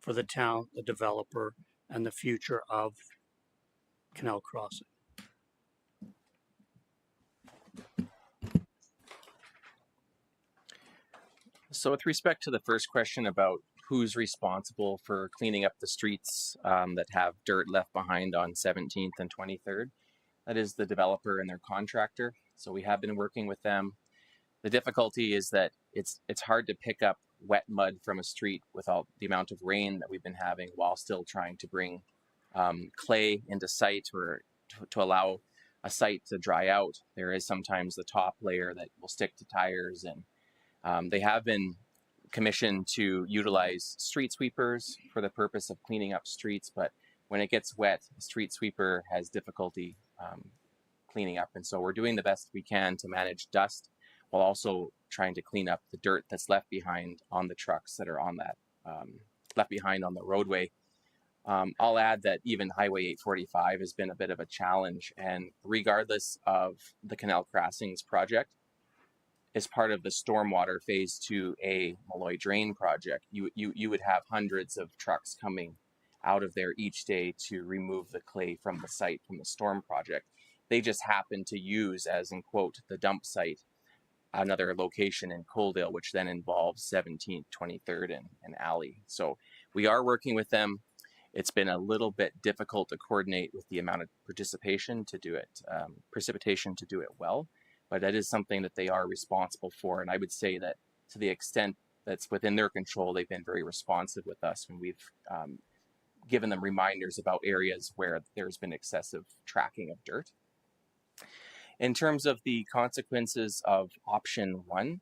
[SPEAKER 1] for the town, the developer, and the future of Canal Crossing?
[SPEAKER 6] So with respect to the first question about who's responsible for cleaning up the streets that have dirt left behind on 17th and 23rd, that is the developer and their contractor. So we have been working with them. The difficulty is that it's hard to pick up wet mud from a street with all the amount of rain that we've been having while still trying to bring clay into site or to allow a site to dry out. There is sometimes the top layer that will stick to tires, and they have been commissioned to utilize street sweepers for the purpose of cleaning up streets, but when it gets wet, the street sweeper has difficulty cleaning up, and so we're doing the best we can to manage dust while also trying to clean up the dirt that's left behind on the trucks that are on that left behind on the roadway. I'll add that even Highway 845 has been a bit of a challenge, and regardless of the Canal Crossings project, as part of the stormwater phase 2A Malloy Drain project, you would have hundreds of trucks coming out of there each day to remove the clay from the site from the storm project. They just happen to use, as in quote, the dump site, another location in Coaldale, which then involves 17th, 23rd, and Alley. So we are working with them. It's been a little bit difficult to coordinate with the amount of precipitation to do it well, but that is something that they are responsible for. And I would say that to the extent that's within their control, they've been very responsive with us when we've given them reminders about areas where there's been excessive tracking of dirt. In terms of the consequences of option one,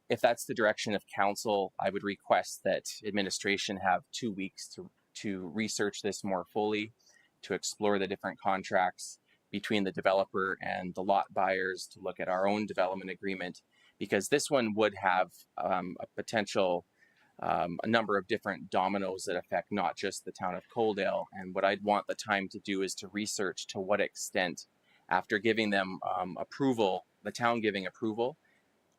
[SPEAKER 6] if that's the direction of council, I would request that administration have 2 weeks to research this more fully, to explore the different contracts between the developer and the lot buyers, to look at our own development agreement, because this one would have a potential, a number of different dominoes that affect not just the town of Coaldale. And what I'd want the time to do is to research to what extent, after giving them approval, the town giving approval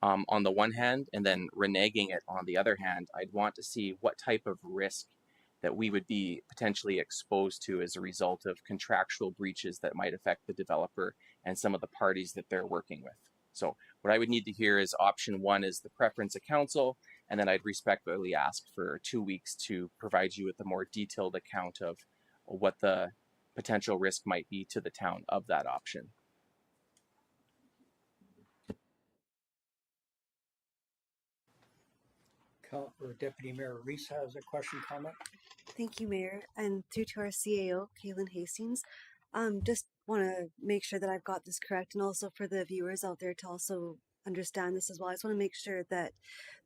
[SPEAKER 6] on the one hand, and then reneging it on the other hand, I'd want to see what type of risk that we would be potentially exposed to as a result of contractual breaches that might affect the developer and some of the parties that they're working with. So what I would need to hear is option one is the preference of council, and then I'd respectfully ask for 2 weeks to provide you with a more detailed account of what the potential risk might be to the town of that option.
[SPEAKER 1] Or Deputy Mayor Reese has a question, comment.
[SPEAKER 10] Thank you, Mayor, and through to our CAO, Kalen Hastings. Just want to make sure that I've got this correct, and also for the viewers out there to also understand this as well. I just want to make sure that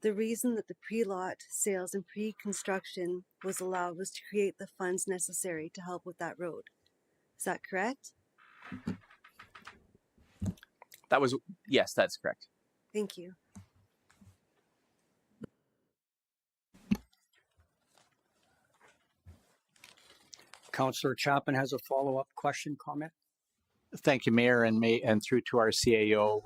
[SPEAKER 10] the reason that the pre-lot sales and pre-construction was allowed was to create the funds necessary to help with that road. Is that correct?
[SPEAKER 6] Yes, that's correct.
[SPEAKER 10] Thank you.
[SPEAKER 1] Councillor Chapman has a follow-up question, comment.
[SPEAKER 5] Thank you, Mayor, and through to our CAO,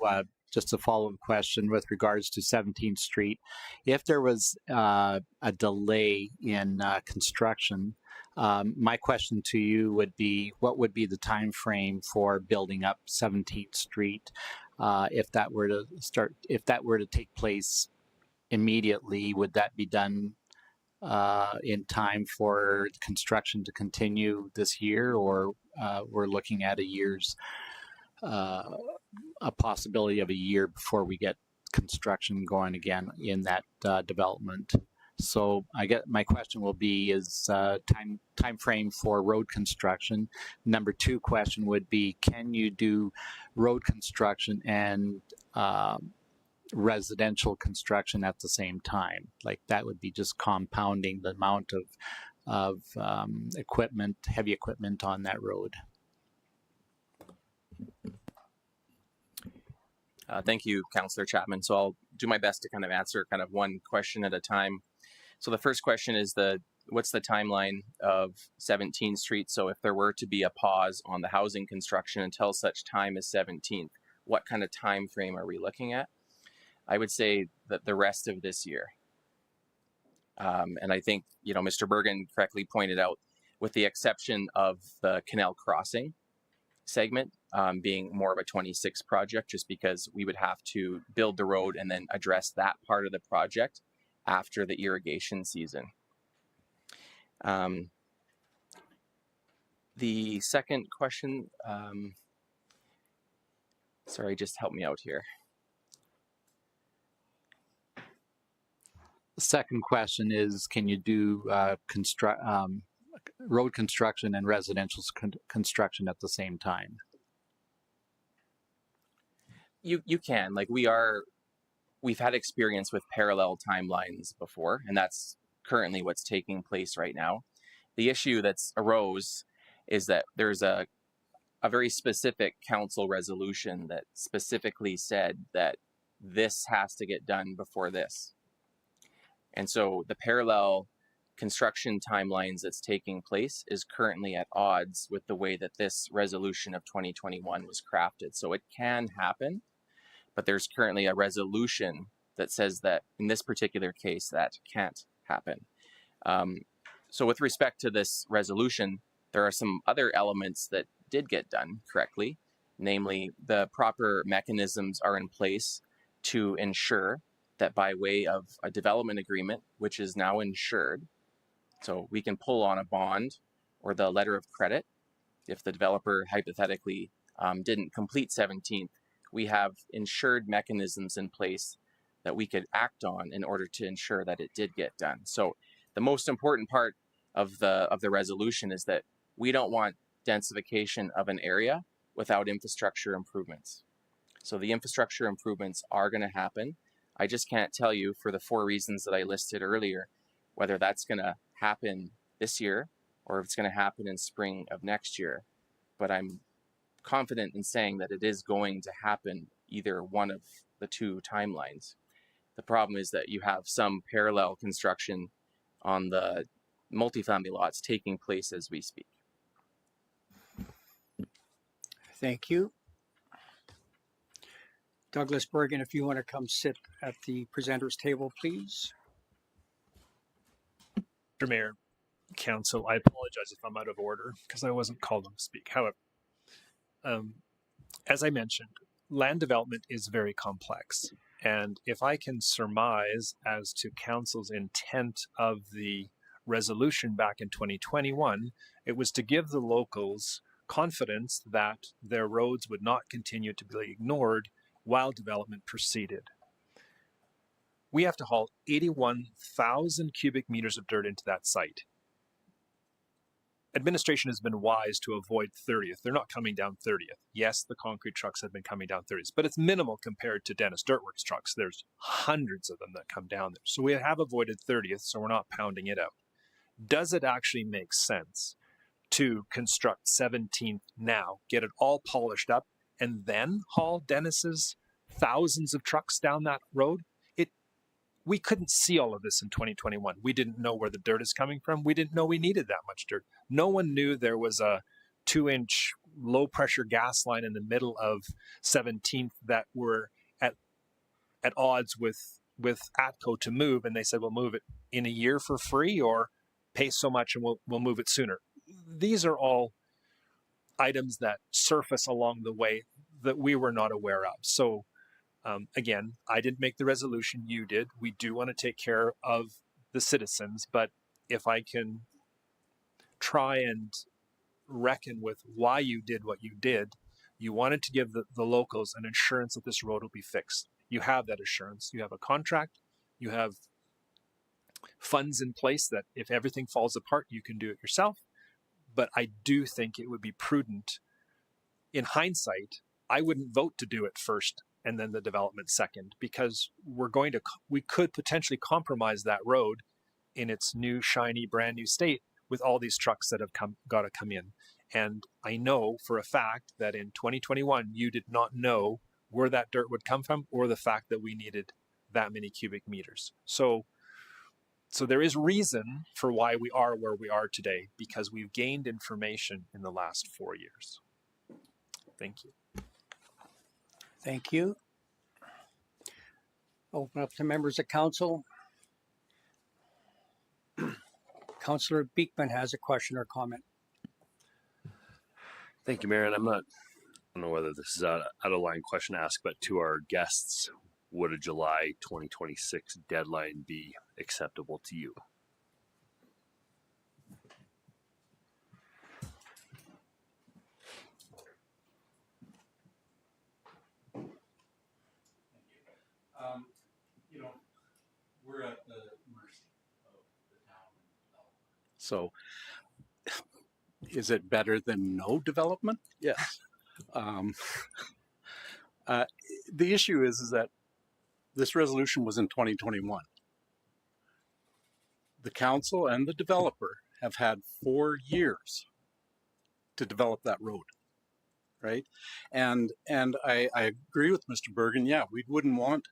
[SPEAKER 5] just a follow-up question with regards to 17th Street. If there was a delay in construction, my question to you would be, what would be the time frame for building up 17th Street if that were to take place immediately? Would that be done in time for construction to continue this year, or we're looking at a possibility of a year before we get construction going again in that development? So I get my question will be is time frame for road construction. Number 2 question would be, can you do road construction and residential construction at the same time? Like that would be just compounding the amount of equipment, heavy equipment on that road.
[SPEAKER 6] Thank you, Councillor Chapman. So I'll do my best to kind of answer kind of one question at a time. So the first question is what's the timeline of 17th Street? So if there were to be a pause on the housing construction until such time as 17th, what kind of time frame are we looking at? I would say that the rest of this year. And I think, you know, Mr. Bergen correctly pointed out, with the exception of the Canal crossing segment being more of a 26 project, just because we would have to build the road and then address that part of the project after the irrigation season. The second question, sorry, just help me out here.
[SPEAKER 5] The second question is, can you do road construction and residential construction at the same time?
[SPEAKER 6] You can, like we've had experience with parallel timelines before, and that's currently what's taking place right now. The issue that's arose is that there's a very specific council resolution that specifically said that this has to get done before this. And so the parallel construction timelines that's taking place is currently at odds with the way that this resolution of 2021 was crafted. So it can happen, but there's currently a resolution that says that in this particular case, that can't happen. So with respect to this resolution, there are some other elements that did get done correctly. Namely, the proper mechanisms are in place to ensure that by way of a development agreement, which is now insured, so we can pull on a bond or the letter of credit if the developer hypothetically didn't complete 17th, we have insured mechanisms in place that we could act on in order to ensure that it did get done. So the most important part of the resolution is that we don't want densification of an area without infrastructure improvements. So the infrastructure improvements are going to happen. I just can't tell you, for the 4 reasons that I listed earlier, whether that's going to happen this year or if it's going to happen in spring of next year. But I'm confident in saying that it is going to happen either one of the 2 timelines. The problem is that you have some parallel construction on the multifamily lots taking place as we speak.
[SPEAKER 1] Thank you. Douglas Bergen, if you want to come sit at the presenter's table, please.
[SPEAKER 8] Mr. Mayor, Council, I apologize if I'm out of order because I wasn't called on to speak. However, as I mentioned, land development is very complex. And if I can surmise as to Council's intent of the resolution back in 2021, it was to give the locals confidence that their roads would not continue to be ignored while development proceeded. We have to haul 81,000 cubic meters of dirt into that site. Administration has been wise to avoid 30th. They're not coming down 30th. Yes, the concrete trucks have been coming down 30th, but it's minimal compared to Dennis Dirtworks trucks. There's hundreds of them that come down there. So we have avoided 30th, so we're not pounding it out. Does it actually make sense to construct 17th now, get it all polished up, and then haul Dennis's thousands of trucks down that road? We couldn't see all of this in 2021. We didn't know where the dirt is coming from. We didn't know we needed that much dirt. No one knew there was a 2-inch low pressure gas line in the middle of 17th that were at odds with ATCO to move. And they said, we'll move it in a year for free or pay so much and we'll move it sooner. These are all items that surface along the way that we were not aware of. So again, I didn't make the resolution, you did. We do want to take care of the citizens, but if I can try and reckon with why you did what you did, you wanted to give the locals an assurance that this road will be fixed. You have that assurance. You have a contract. You have funds in place that if everything falls apart, you can do it yourself. But I do think it would be prudent. In hindsight, I wouldn't vote to do it first and then the development second, because we could potentially compromise that road in its new, shiny, brand new state with all these trucks that have got to come in. And I know for a fact that in 2021, you did not know where that dirt would come from or the fact that we needed that many cubic meters. So there is reason for why we are where we are today, because we've gained information in the last 4 years. Thank you.
[SPEAKER 1] Thank you. Open up to members of council. Councillor Beekman has a question or comment.
[SPEAKER 11] Thank you, Mayor. And I don't know whether this is out of line question to ask, but to our guests, would a July 2026 deadline be acceptable to you?
[SPEAKER 7] We're at the mercy of the town. So, is it better than no development? Yes. The issue is that this resolution was in 2021. The council and the developer have had 4 years to develop that road, right? And I agree with Mr. Bergen. Yeah, we wouldn't want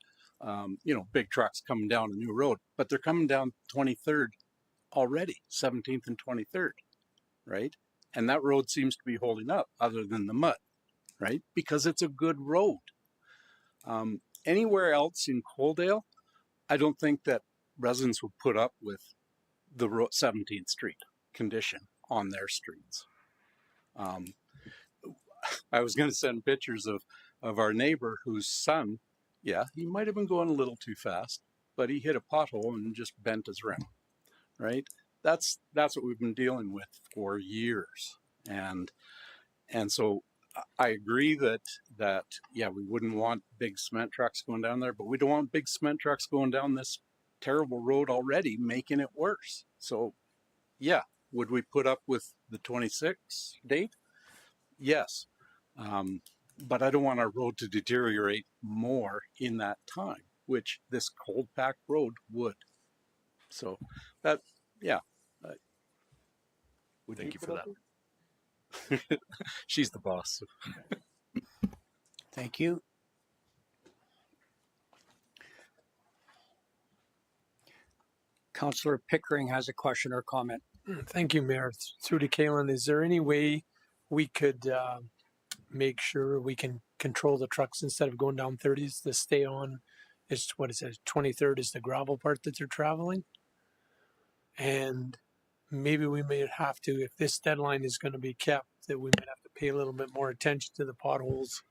[SPEAKER 7] big trucks coming down a new road, but they're coming down 23rd already, 17th and 23rd, right? And that road seems to be holding up other than the mud, right? Because it's a good road. Anywhere else in Coaldale, I don't think that residents would put up with the 17th Street condition on their streets. I was going to send pictures of our neighbor whose son, yeah, he might have been going a little too fast, but he hit a pothole and just bent his rim, right? That's what we've been dealing with for years. And so I agree that yeah, we wouldn't want big cement trucks going down there, but we don't want big cement trucks going down this terrible road already, making it worse. So yeah, would we put up with the 26th date? Yes. But I don't want our road to deteriorate more in that time, which this cold packed road would. So that, yeah.
[SPEAKER 11] Thank you for that.
[SPEAKER 7] She's the boss.
[SPEAKER 1] Thank you. Councillor Pickering has a question or comment.
[SPEAKER 9] Thank you, Mayor. Through to Kalen, is there any way we could make sure we can control the trucks instead of going down 30s to stay on? It's what it says, 23rd is the gravel part that they're traveling. And maybe we may have to, if this deadline is going to be kept, that we might have to pay a little bit more attention to the potholes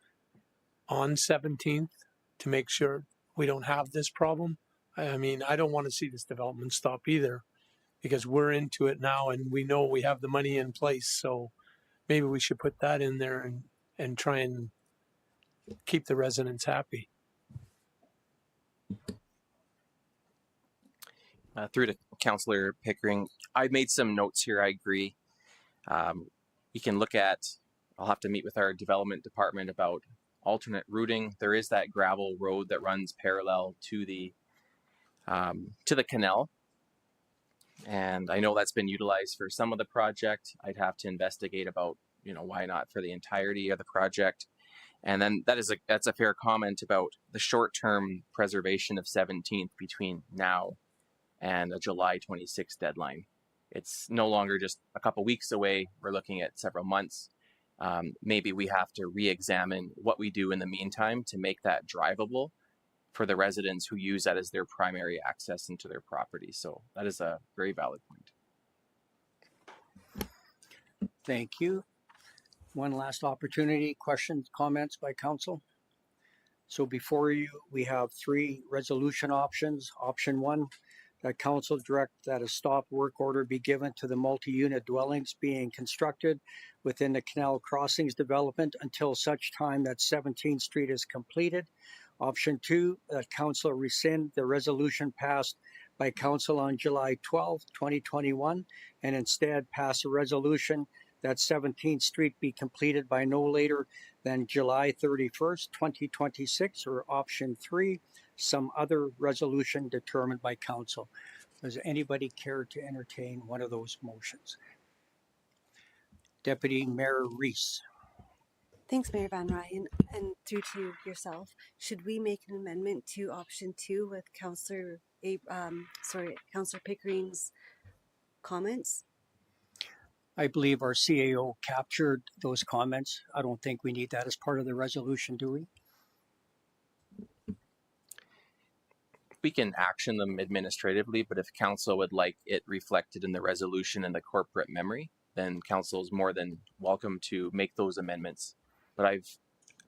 [SPEAKER 9] on 17th to make sure we don't have this problem. I mean, I don't want to see this development stop either, because we're into it now and we know we have the money in place. So maybe we should put that in there and try and keep the residents happy.
[SPEAKER 6] Through to Councillor Pickering, I made some notes here. I agree. We can look at, I'll have to meet with our development department about alternate routing. There is that gravel road that runs parallel to the canal. And I know that's been utilized for some of the project. I'd have to investigate about, why not for the entirety of the project. And then that's a fair comment about the short-term preservation of 17th between now and a July 26th deadline. It's no longer just a couple weeks away. We're looking at several months. Maybe we have to re-examine what we do in the meantime to make that drivable for the residents who use that as their primary access into their property. So that is a very valid point.
[SPEAKER 1] Thank you. One last opportunity, questions, comments by council. So before you, we have 3 resolution options. Option 1, that council direct that a stop work order be given to the multi-unit dwellings being constructed within the Canal Crossings development until such time that 17th Street is completed. Option 2, that council rescind the resolution passed by council on July 12, 2021, and instead pass a resolution that 17th Street be completed by no later than July 31st, 2026, or option 3, some other resolution determined by council. Does anybody care to entertain one of those motions? Deputy Mayor Reese.
[SPEAKER 10] Thanks, Mayor Van Rijn, and through to yourself. Should we make an amendment to option 2 with Councillor Pickering's comments?
[SPEAKER 1] I believe our CAO captured those comments. I don't think we need that as part of the resolution, do we?
[SPEAKER 6] We can action them administratively, but if council would like it reflected in the resolution and the corporate memory, then council is more than welcome to make those amendments. But I've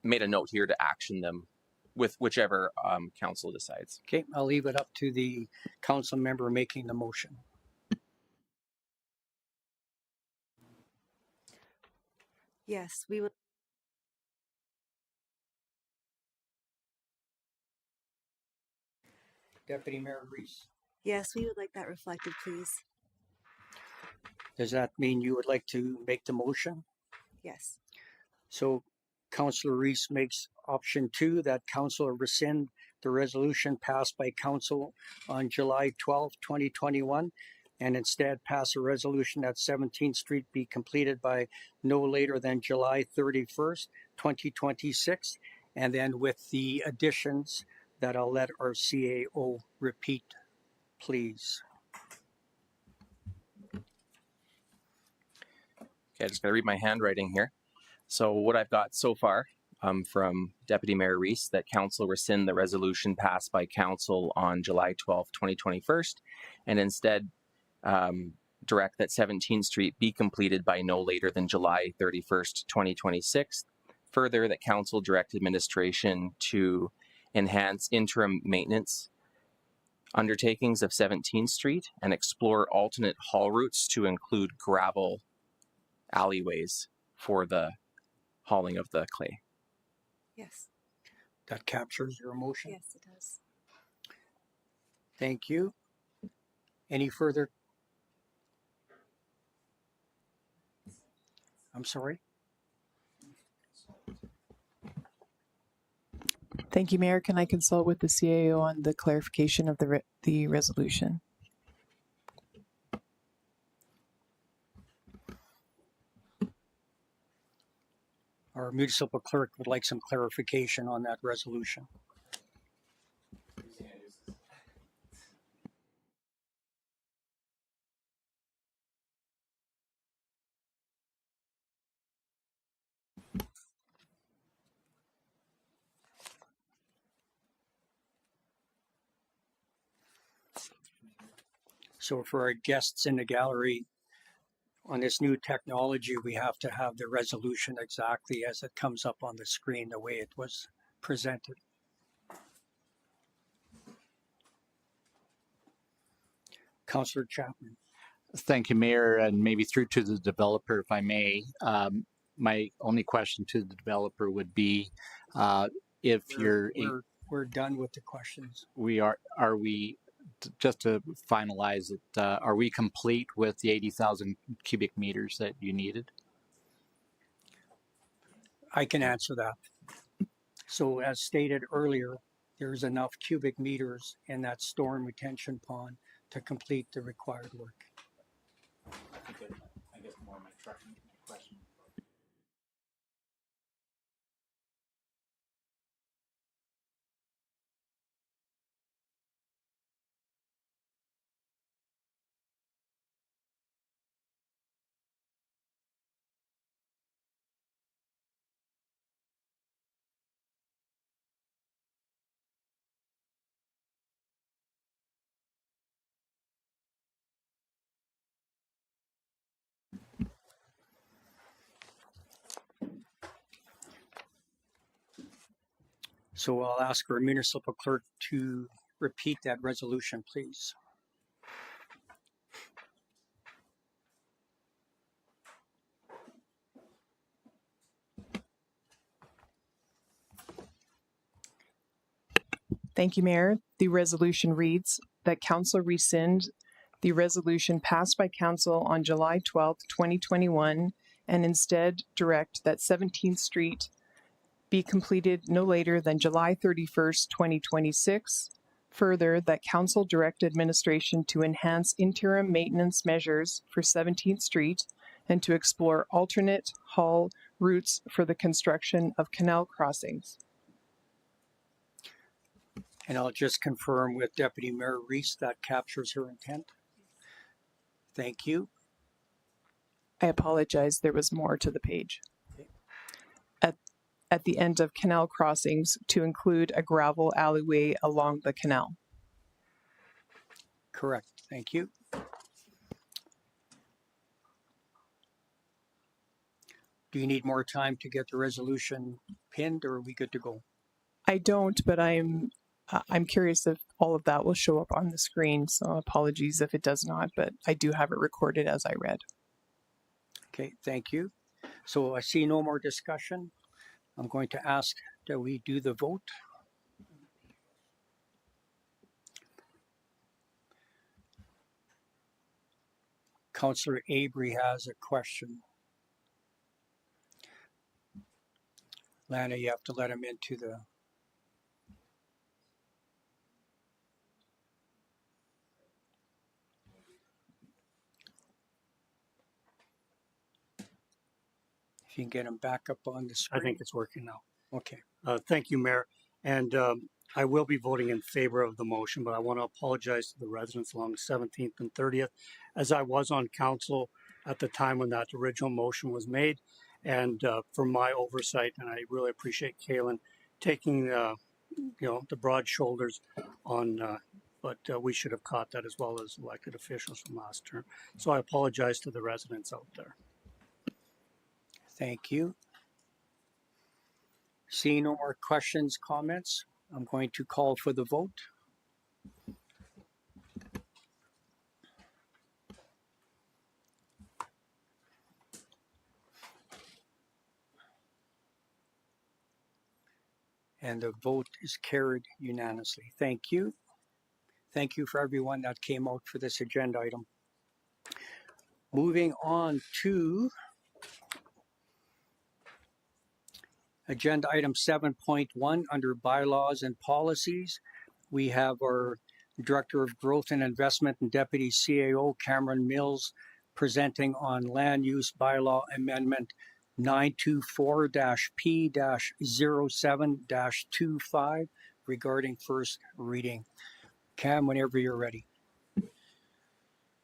[SPEAKER 6] made a note here to action them with whichever council decides.
[SPEAKER 1] Okay, I'll leave it up to the council member making the motion.
[SPEAKER 10] Yes, we would.
[SPEAKER 1] Deputy Mayor Reese.
[SPEAKER 10] Yes, we would like that reflected, please.
[SPEAKER 1] Does that mean you would like to make the motion?
[SPEAKER 10] Yes.
[SPEAKER 1] So Councillor Reese makes option 2, that council rescind the resolution passed by council on July 12, 2021, and instead pass a resolution that 17th Street be completed by no later than July 31st, 2026, and then with the additions that I'll let our CAO repeat, please.
[SPEAKER 6] Okay, I just gotta read my handwriting here. So what I've got so far from Deputy Mayor Reese, that council rescind the resolution passed by council on July 12, 2021, and instead direct that 17th Street be completed by no later than July 31st, 2026. Further, that council direct administration to enhance interim maintenance undertakings of 17th Street and explore alternate haul routes to include gravel alleyways for the hauling of the clay.
[SPEAKER 10] Yes.
[SPEAKER 1] That captures your motion?
[SPEAKER 10] Yes, it does.
[SPEAKER 1] Thank you. Any further? I'm sorry?
[SPEAKER 12] Thank you, Mayor. Can I consult with the CAO on the clarification of the resolution?
[SPEAKER 1] Our municipal clerk would like some clarification on that resolution. So for our guests in the gallery, on this new technology, we have to have the resolution exactly as it comes up on the screen, the way it was presented. Councillor Chapman.
[SPEAKER 5] Thank you, Mayor, and maybe through to the developer, if I may. My only question to the developer would be if
[SPEAKER 1] we're done with the questions.
[SPEAKER 5] Are we, just to finalize it, are we complete with the 80,000 cubic meters that you needed?
[SPEAKER 1] I can answer that. So as stated earlier, there's enough cubic meters in that storm retention pond to complete the required work.
[SPEAKER 5] I guess more of my question.
[SPEAKER 1] So I'll ask our municipal clerk to repeat that resolution, please.
[SPEAKER 12] Thank you, Mayor. The resolution reads, that Council rescind the resolution passed by Council on July 12, 2021, and instead direct that 17th Street be completed no later than July 31st, 2026. Further, that Council direct administration to enhance interim maintenance measures for 17th Street and to explore alternate haul routes for the construction of canal crossings.
[SPEAKER 1] And I'll just confirm with Deputy Mayor Reese that captures her intent. Thank you.
[SPEAKER 12] I apologize, there was more to the page. At the end of canal crossings to include a gravel alleyway along the canal.
[SPEAKER 1] Correct. Thank you. Do you need more time to get the resolution pinned, or are we good to go?
[SPEAKER 12] I don't, but I'm curious if all of that will show up on the screen, so apologies if it does not, but I do have it recorded as I read.
[SPEAKER 1] Okay, thank you. So I see no more discussion. I'm going to ask that we do the vote. Councillor Avery has a question. Lana, you have to let him into the... If you can get him back up on the screen.
[SPEAKER 13] I think it's working now.
[SPEAKER 1] Okay.
[SPEAKER 13] Thank you, Mayor. And I will be voting in favor of the motion, but I want to apologize to the residents along 17th and 30th, as I was on council at the time when that original motion was made, and for my oversight. And I really appreciate Kalen taking, the broad shoulders on. But we should have caught that as well as elected officials from last term. So I apologize to the residents out there.
[SPEAKER 1] Thank you. Seeing no more questions, comments, I'm going to call for the vote. And the vote is carried unanimously. Thank you. Thank you for everyone that came out for this agenda item. Moving on to agenda item 7.1 under bylaws and policies. We have our Director of Growth and Investment and Deputy CAO, Cameron Mills, presenting on Land Use Bylaw Amendment 924-P-07-25 regarding first reading. Cam, whenever you're ready.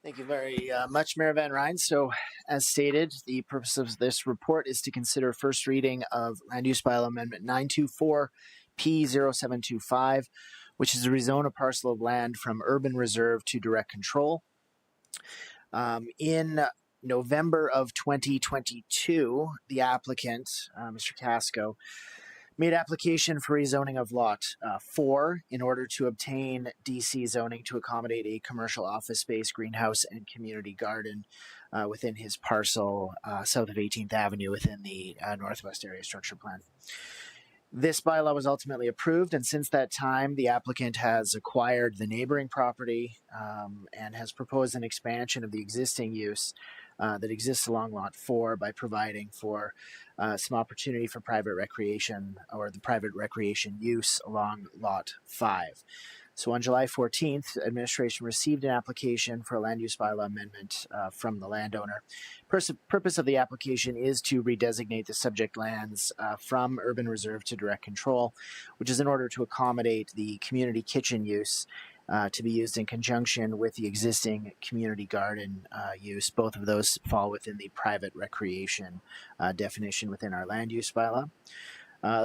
[SPEAKER 14] Thank you very much, Mayor Van Rijn. So, as stated, the purpose of this report is to consider first reading of Land Use Bylaw Amendment 924-P-07-25, which is to rezone a parcel of land from urban reserve to direct control. In November of 2022, the applicant, Mr. Casco, made application for rezoning of lot 4 in order to obtain DC zoning to accommodate a commercial office space, greenhouse, and community garden within his parcel south of 18th Avenue within the Northwest Area Structure Plan. This bylaw was ultimately approved, and since that time, the applicant has acquired the neighboring property and has proposed an expansion of the existing use that exists along Lot 4 by providing for some opportunity for private recreation or the private recreation use along Lot 5. So on July 14th, administration received an application for a land use bylaw amendment from the landowner. Purpose of the application is to redesignate the subject lands from urban reserve to direct control, which is in order to accommodate the community kitchen use to be used in conjunction with the existing community garden use. Both of those fall within the private recreation definition within our land use bylaw.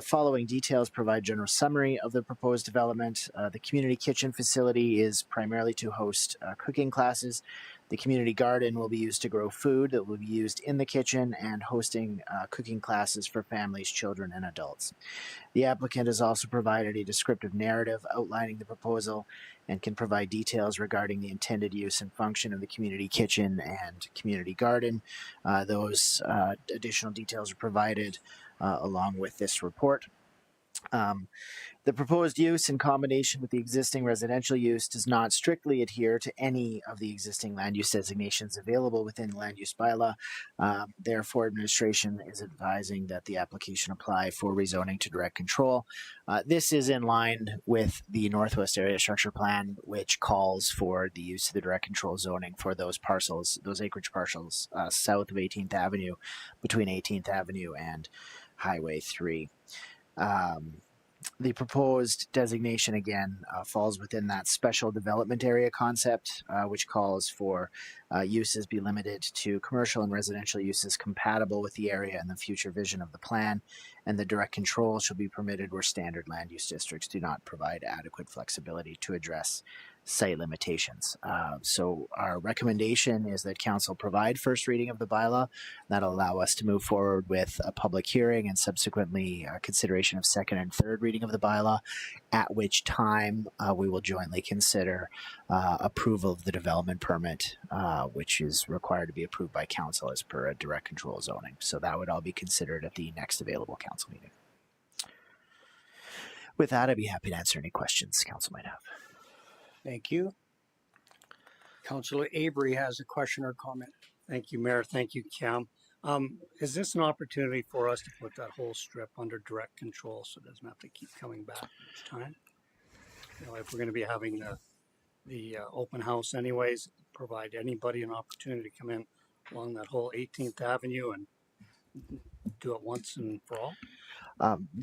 [SPEAKER 14] Following details provide general summary of the proposed development. The community kitchen facility is primarily to host cooking classes. The community garden will be used to grow food that will be used in the kitchen and hosting cooking classes for families, children, and adults. The applicant has also provided a descriptive narrative outlining the proposal and can provide details regarding the intended use and function of the community kitchen and community garden. Those additional details are provided along with this report. The proposed use in combination with the existing residential use does not strictly adhere to any of the existing land use designations available within the land use bylaw. Therefore, administration is advising that the application apply for rezoning to direct control. This is in line with the Northwest Area Structure Plan, which calls for the use of the direct control zoning for those parcels, those acreage parcels south of 18th Avenue, between 18th Avenue and Highway 3. The proposed designation, again, falls within that special development area concept, which calls for uses be limited to commercial and residential uses compatible with the area and the future vision of the plan, and the direct control shall be permitted where standard land use districts do not provide adequate flexibility to address site limitations. So our recommendation is that council provide first reading of the bylaw. That'll allow us to move forward with a public hearing and subsequently consideration of second and third reading of the bylaw, at which time we will jointly consider approval of the development permit, which is required to be approved by council as per a direct control zoning. So that would all be considered at the next available council meeting. With that, I'd be happy to answer any questions council might have.
[SPEAKER 1] Thank you. Councillor Avery has a question or comment.
[SPEAKER 13] Thank you, Mayor. Thank you, Cam. Is this an opportunity for us to put that whole strip under direct control so it doesn't have to keep coming back each time? You know, if we're going to be having the open house anyways, provide anybody an opportunity to come in along that whole 18th Avenue and do it once and for all?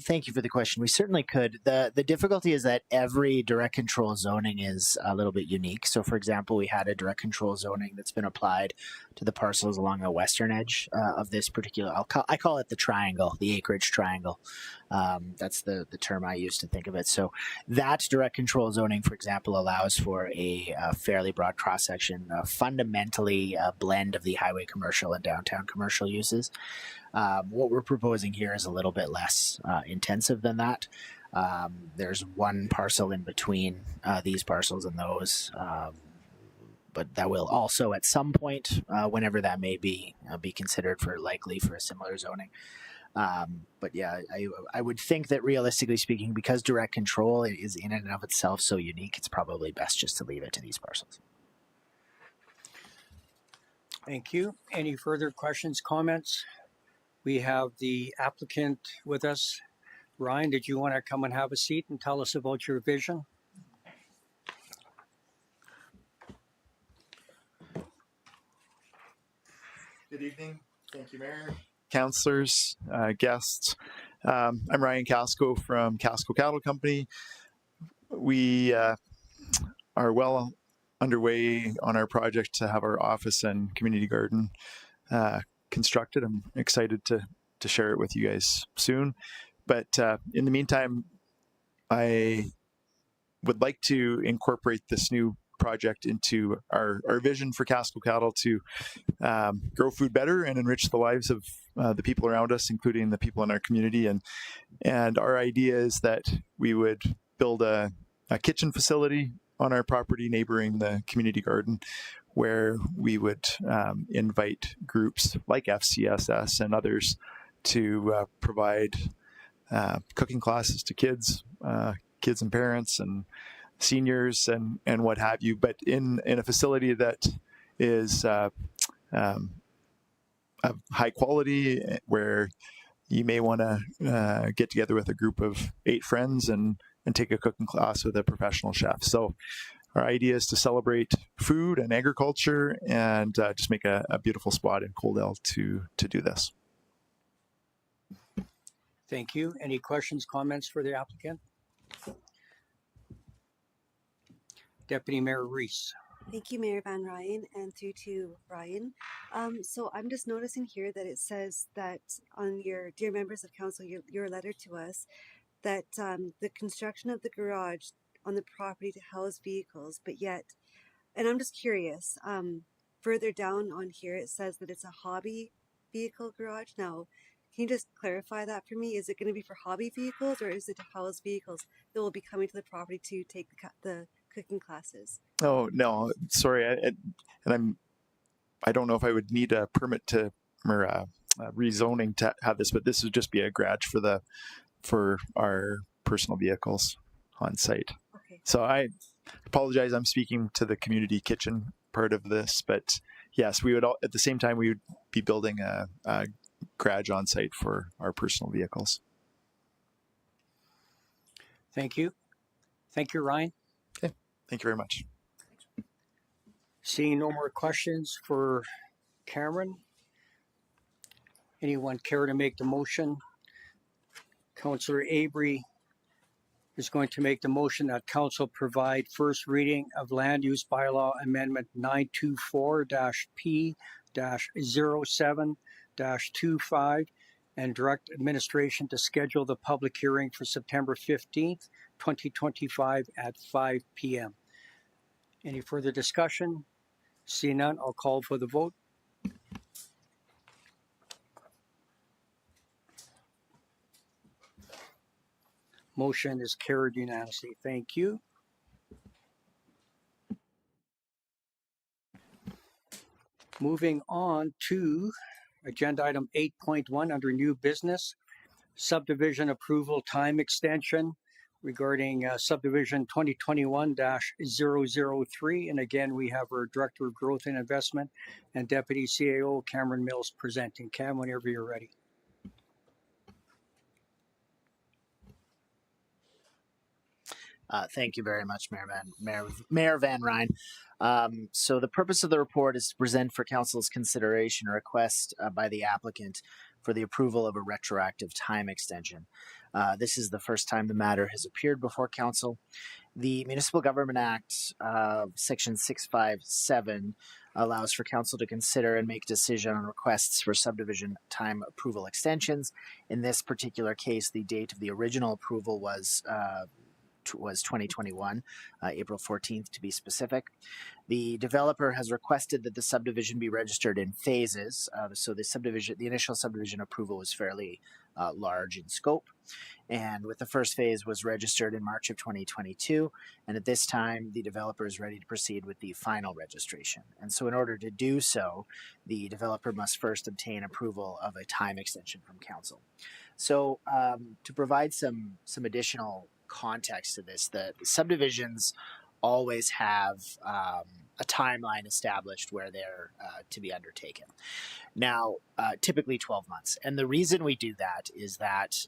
[SPEAKER 14] Thank you for the question. We certainly could. The difficulty is that every direct control zoning is a little bit unique. So, for example, we had a direct control zoning that's been applied to the parcels along the western edge of this particular, I call it the triangle, the acreage triangle. That's the term I use to think of it. So that direct control zoning, for example, allows for a fairly broad cross-section, fundamentally a blend of the highway commercial and downtown commercial uses. What we're proposing here is a little bit less intensive than that. There's one parcel in between these parcels and those, but that will also at some point, whenever that may be considered for likely for a similar zoning. But yeah, I would think that realistically speaking, because direct control is in and of itself so unique, it's probably best just to leave it to these parcels.
[SPEAKER 1] Thank you. Any further questions, comments? We have the applicant with us. Ryan, did you want to come and have a seat and tell us about your vision?
[SPEAKER 15] Good evening. Thank you, Mayor. Councillors, guests. I'm Ryan Casco from Casco Cattle Company. We are well underway on our project to have our office and community garden constructed. I'm excited to share it with you guys soon. But in the meantime, I would like to incorporate this new project into our vision for Casco Cattle to grow food better and enrich the lives of the people around us, including the people in our community. And our idea is that we would build a kitchen facility on our property neighboring the community garden, where we would invite groups like FCSS and others to provide cooking classes to kids and parents and seniors and what have you, but in a facility that is of high quality, where you may want to get together with a group of 8 friends and take a cooking class with a professional chef. So our idea is to celebrate food and agriculture and just make a beautiful spot in Coaldale to do this.
[SPEAKER 1] Thank you. Any questions, comments for the applicant? Deputy Mayor Reese.
[SPEAKER 10] Thank you, Mayor Van Rijn, and through to Ryan. So I'm just noticing here that it says that on your, dear members of council, your letter to us, that the construction of the garage on the property to house vehicles, but yet, and I'm just curious, further down on here, it says that it's a hobby vehicle garage. Now, can you just clarify that for me? Is it going to be for hobby vehicles, or is it to house vehicles that will be coming to the property to take the cooking classes?
[SPEAKER 15] Oh, no, sorry. I don't know if I would need a permit to, or rezoning to have this, but this would just be a garage for the for our personal vehicles on site.
[SPEAKER 10] Okay.
[SPEAKER 15] So I apologize, I'm speaking to the community kitchen part of this, but yes, we would all, at the same time, we would be building a garage on site for our personal vehicles.
[SPEAKER 1] Thank you. Thank you, Ryan.
[SPEAKER 15] Okay. Thank you very much.
[SPEAKER 1] Seeing no more questions for Cameron, anyone care to make the motion? Councillor Avery is going to make the motion that council provide first reading of Land Use Bylaw Amendment 924-P-07-25 and direct administration to schedule the public hearing for September 15th, 2025 at 5 p.m. Any further discussion? Seeing none, I'll call for the vote. Motion is carried unanimously. Thank you. Moving on to agenda item 8.1 under new business, subdivision approval time extension regarding subdivision 2021-003. And again, we have our Director of Growth and Investment and Deputy CAO Cameron Mills presenting. Cam, whenever you're ready.
[SPEAKER 14] Thank you very much, Mayor Van Rijn. So the purpose of the report is to present for Council's consideration a request by the applicant for the approval of a retroactive time extension. This is the first time the matter has appeared before Council. The Municipal Government Act, Section 657, allows for Council to consider and make decision on requests for subdivision time approval extensions. In this particular case, the date of the original approval was 2021, April 14th to be specific. The developer has requested that the subdivision be registered in phases. So the initial subdivision approval was fairly large in scope. And with the first phase was registered in March of 2022. And at this time, the developer is ready to proceed with the final registration. And so in order to do so, the developer must first obtain approval of a time extension from Council. So to provide some additional context to this, the subdivisions always have a timeline established where they're to be undertaken. Now, typically 12 months. And the reason we do that is that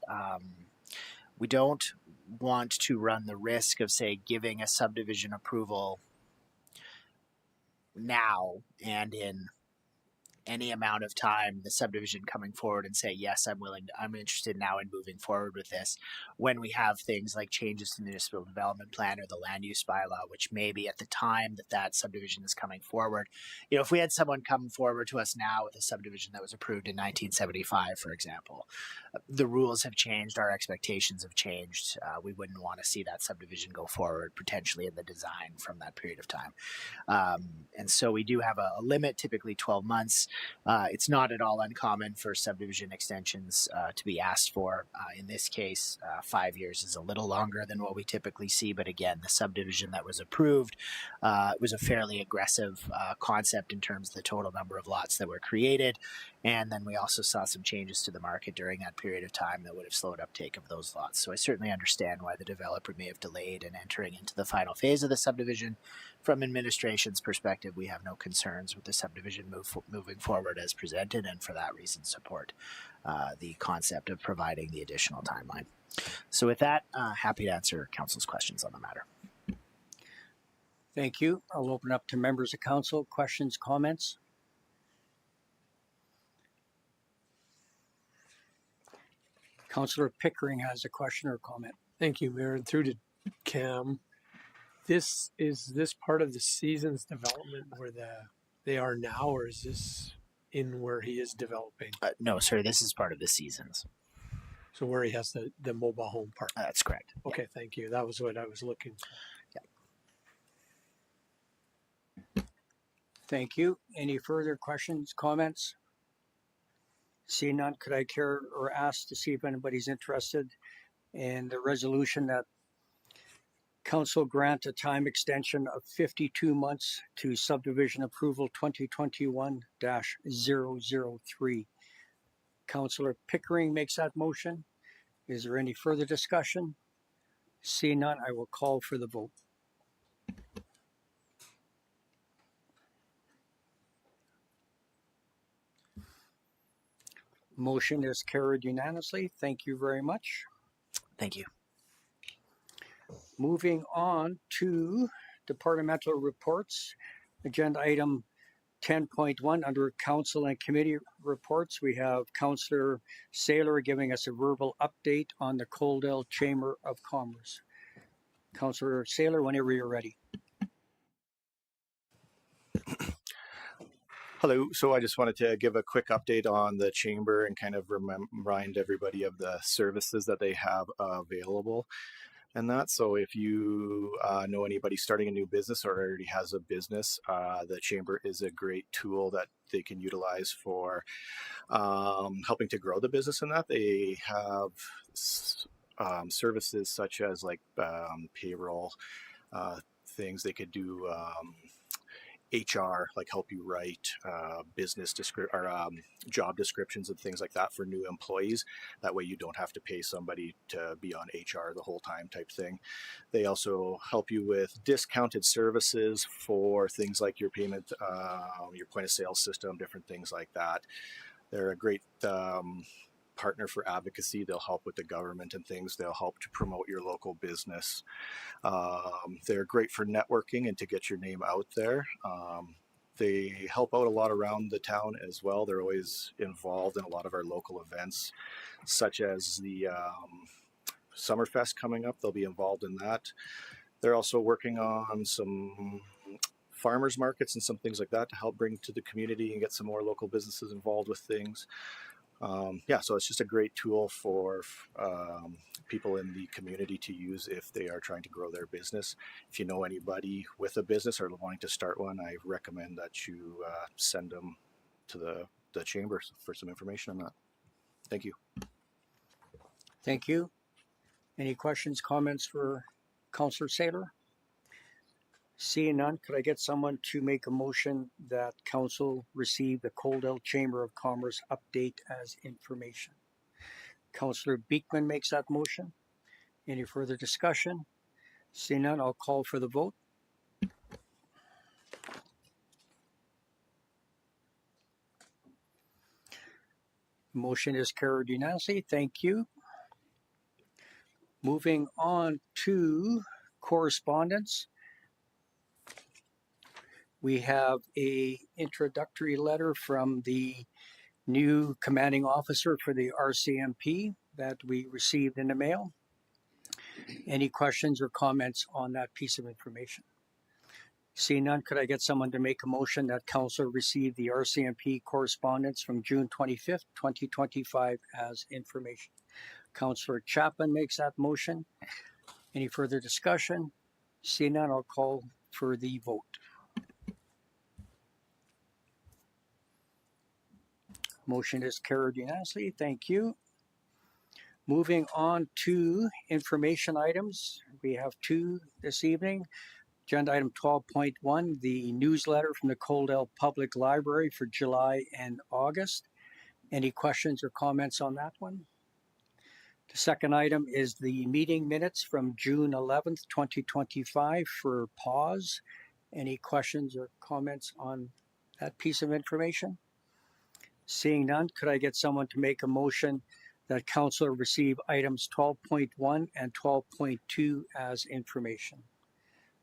[SPEAKER 14] we don't want to run the risk of, say, giving a subdivision approval now and in any amount of time, the subdivision coming forward and say, yes, I'm interested now in moving forward with this, when we have things like changes to the municipal development plan or the land use bylaw, which maybe at the time that subdivision is coming forward, if we had someone come forward to us now with a subdivision that was approved in 1975, for example, the rules have changed, our expectations have changed. We wouldn't want to see that subdivision go forward potentially in the design from that period of time. And so we do have a limit, typically 12 months. It's not at all uncommon for subdivision extensions to be asked for. In this case, 5 years is a little longer than what we typically see. But again, the subdivision that was approved was a fairly aggressive concept in terms of the total number of lots that were created. And then we also saw some changes to the market during that period of time that would have slowed uptake of those lots. So I certainly understand why the developer may have delayed in entering into the final phase of the subdivision. From administration's perspective, we have no concerns with the subdivision moving forward as presented, and for that reason support the concept of providing the additional timeline. So with that, happy to answer Council's questions on the matter.
[SPEAKER 1] Thank you. I'll open up to members of Council. Questions, comments? Councillor Pickering has a question or comment.
[SPEAKER 9] Thank you, Mayor. And through to Cam, is this part of the season's development where they are now, or is this in where he is developing?
[SPEAKER 14] No, sir, this is part of the seasons.
[SPEAKER 9] So where he has the mobile home park?
[SPEAKER 14] That's correct.
[SPEAKER 9] Okay, yeah. Thank you. That was what I was looking for.
[SPEAKER 14] Yeah.
[SPEAKER 1] Thank you. Any further questions, comments? See none, could I care or ask to see if anybody's interested in the resolution that Council grant a time extension of 52 months to subdivision approval 2021-003. Councillor Pickering makes that motion. Is there any further discussion? Seeing none, I will call for the vote. Motion is carried unanimously. Thank you very much.
[SPEAKER 14] Thank you.
[SPEAKER 1] Moving on to departmental reports. Agenda item 10.1 under council and committee reports. We have Councillor Sailer giving us a verbal update on the Coaldale Chamber of Commerce. Councillor Sailer, whenever you're ready.
[SPEAKER 16] Hello. So I just wanted to give a quick update on the chamber and kind of remind everybody of the services that they have available and that. So if you know anybody starting a new business or already has a business, the chamber is a great tool that they can utilize for helping to grow the business. And that they have services such as like payroll things. They could do HR, like help you write business job descriptions and things like that for new employees. That way you don't have to pay somebody to be on HR the whole time type thing. They also help you with discounted services for things like your payment, your point of sale system, different things like that. They're a great partner for advocacy. They'll help with the government and things. They'll help to promote your local business. They're great for networking and to get your name out there. They help out a lot around the town as well. They're always involved in a lot of our local events, such as the Summerfest coming up. They'll be involved in that. They're also working on some farmers markets and some things like that to help bring to the community and get some more local businesses involved with things. So it's just a great tool for people in the community to use if they are trying to grow their business. If you know anybody with a business or wanting to start one, I recommend that you send them to the chamber for some information on that. Thank you.
[SPEAKER 1] Thank you. Any questions, comments for Councillor Sailer? Seeing none, could I get someone to make a motion that council receive the Coaldale Chamber of Commerce update as information? Councillor Beekman makes that motion. Any further discussion? Seeing none, I'll call for the vote. Motion is carried unanimously. Thank you. Moving on to correspondence. We have a introductory letter from the new commanding officer for the R.C.M.P. that we received in the mail. Any questions or comments on that piece of information? Seeing none, could I get someone to make a motion that council receive the R.C.M.P. correspondence from June 25th, 2025 as information? Councillor Chapman makes that motion. Any further discussion? Seeing none, I'll call for the vote. Motion is carried unanimously. Thank you. Moving on to information items. We have two this evening. Agenda item 12.1, the newsletter from the Coaldale Public Library for July and August. Any questions or comments on that one? The second item is the meeting minutes from June 11th, 2025 for pause. Any questions or comments on that piece of information? Seeing none, could I get someone to make a motion that council receive items 12.1 and 12.2 as information?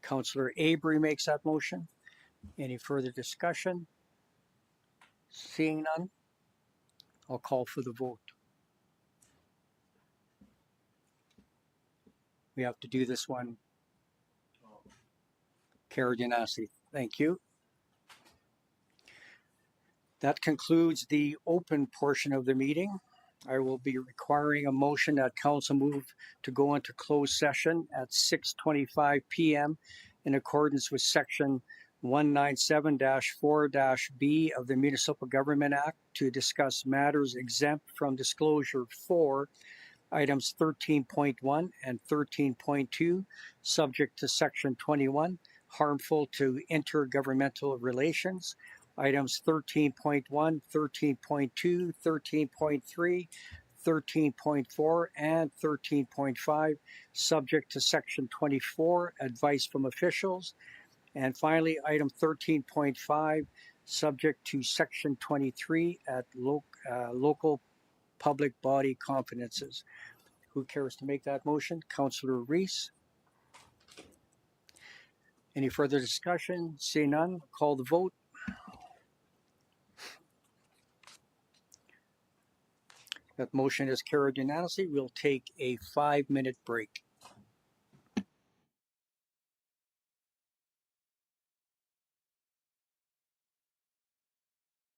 [SPEAKER 1] Councillor Avery makes that motion. Any further discussion? Seeing none, I'll call for the vote. We have to do this one carried unanimously. Thank you. That concludes the open portion of the meeting. I will be requiring a motion that council move to go into closed session at 6:25 p.m. in accordance with section 197-4-B of the Municipal Government Act to discuss matters exempt from disclosure for items 13.1 and 13.2, subject to section 21, harmful to intergovernmental relations, items 13.1, 13.2, 13.3, 13.4 and 13.5, subject to Section 24, advice from officials. And finally, item 13.5, subject to Section 23 at local public body confidences. Who cares to make that motion? Councillor Reese. Any further discussion? Seeing none, call the vote. That motion is carried unanimously. We'll take a 5-minute break.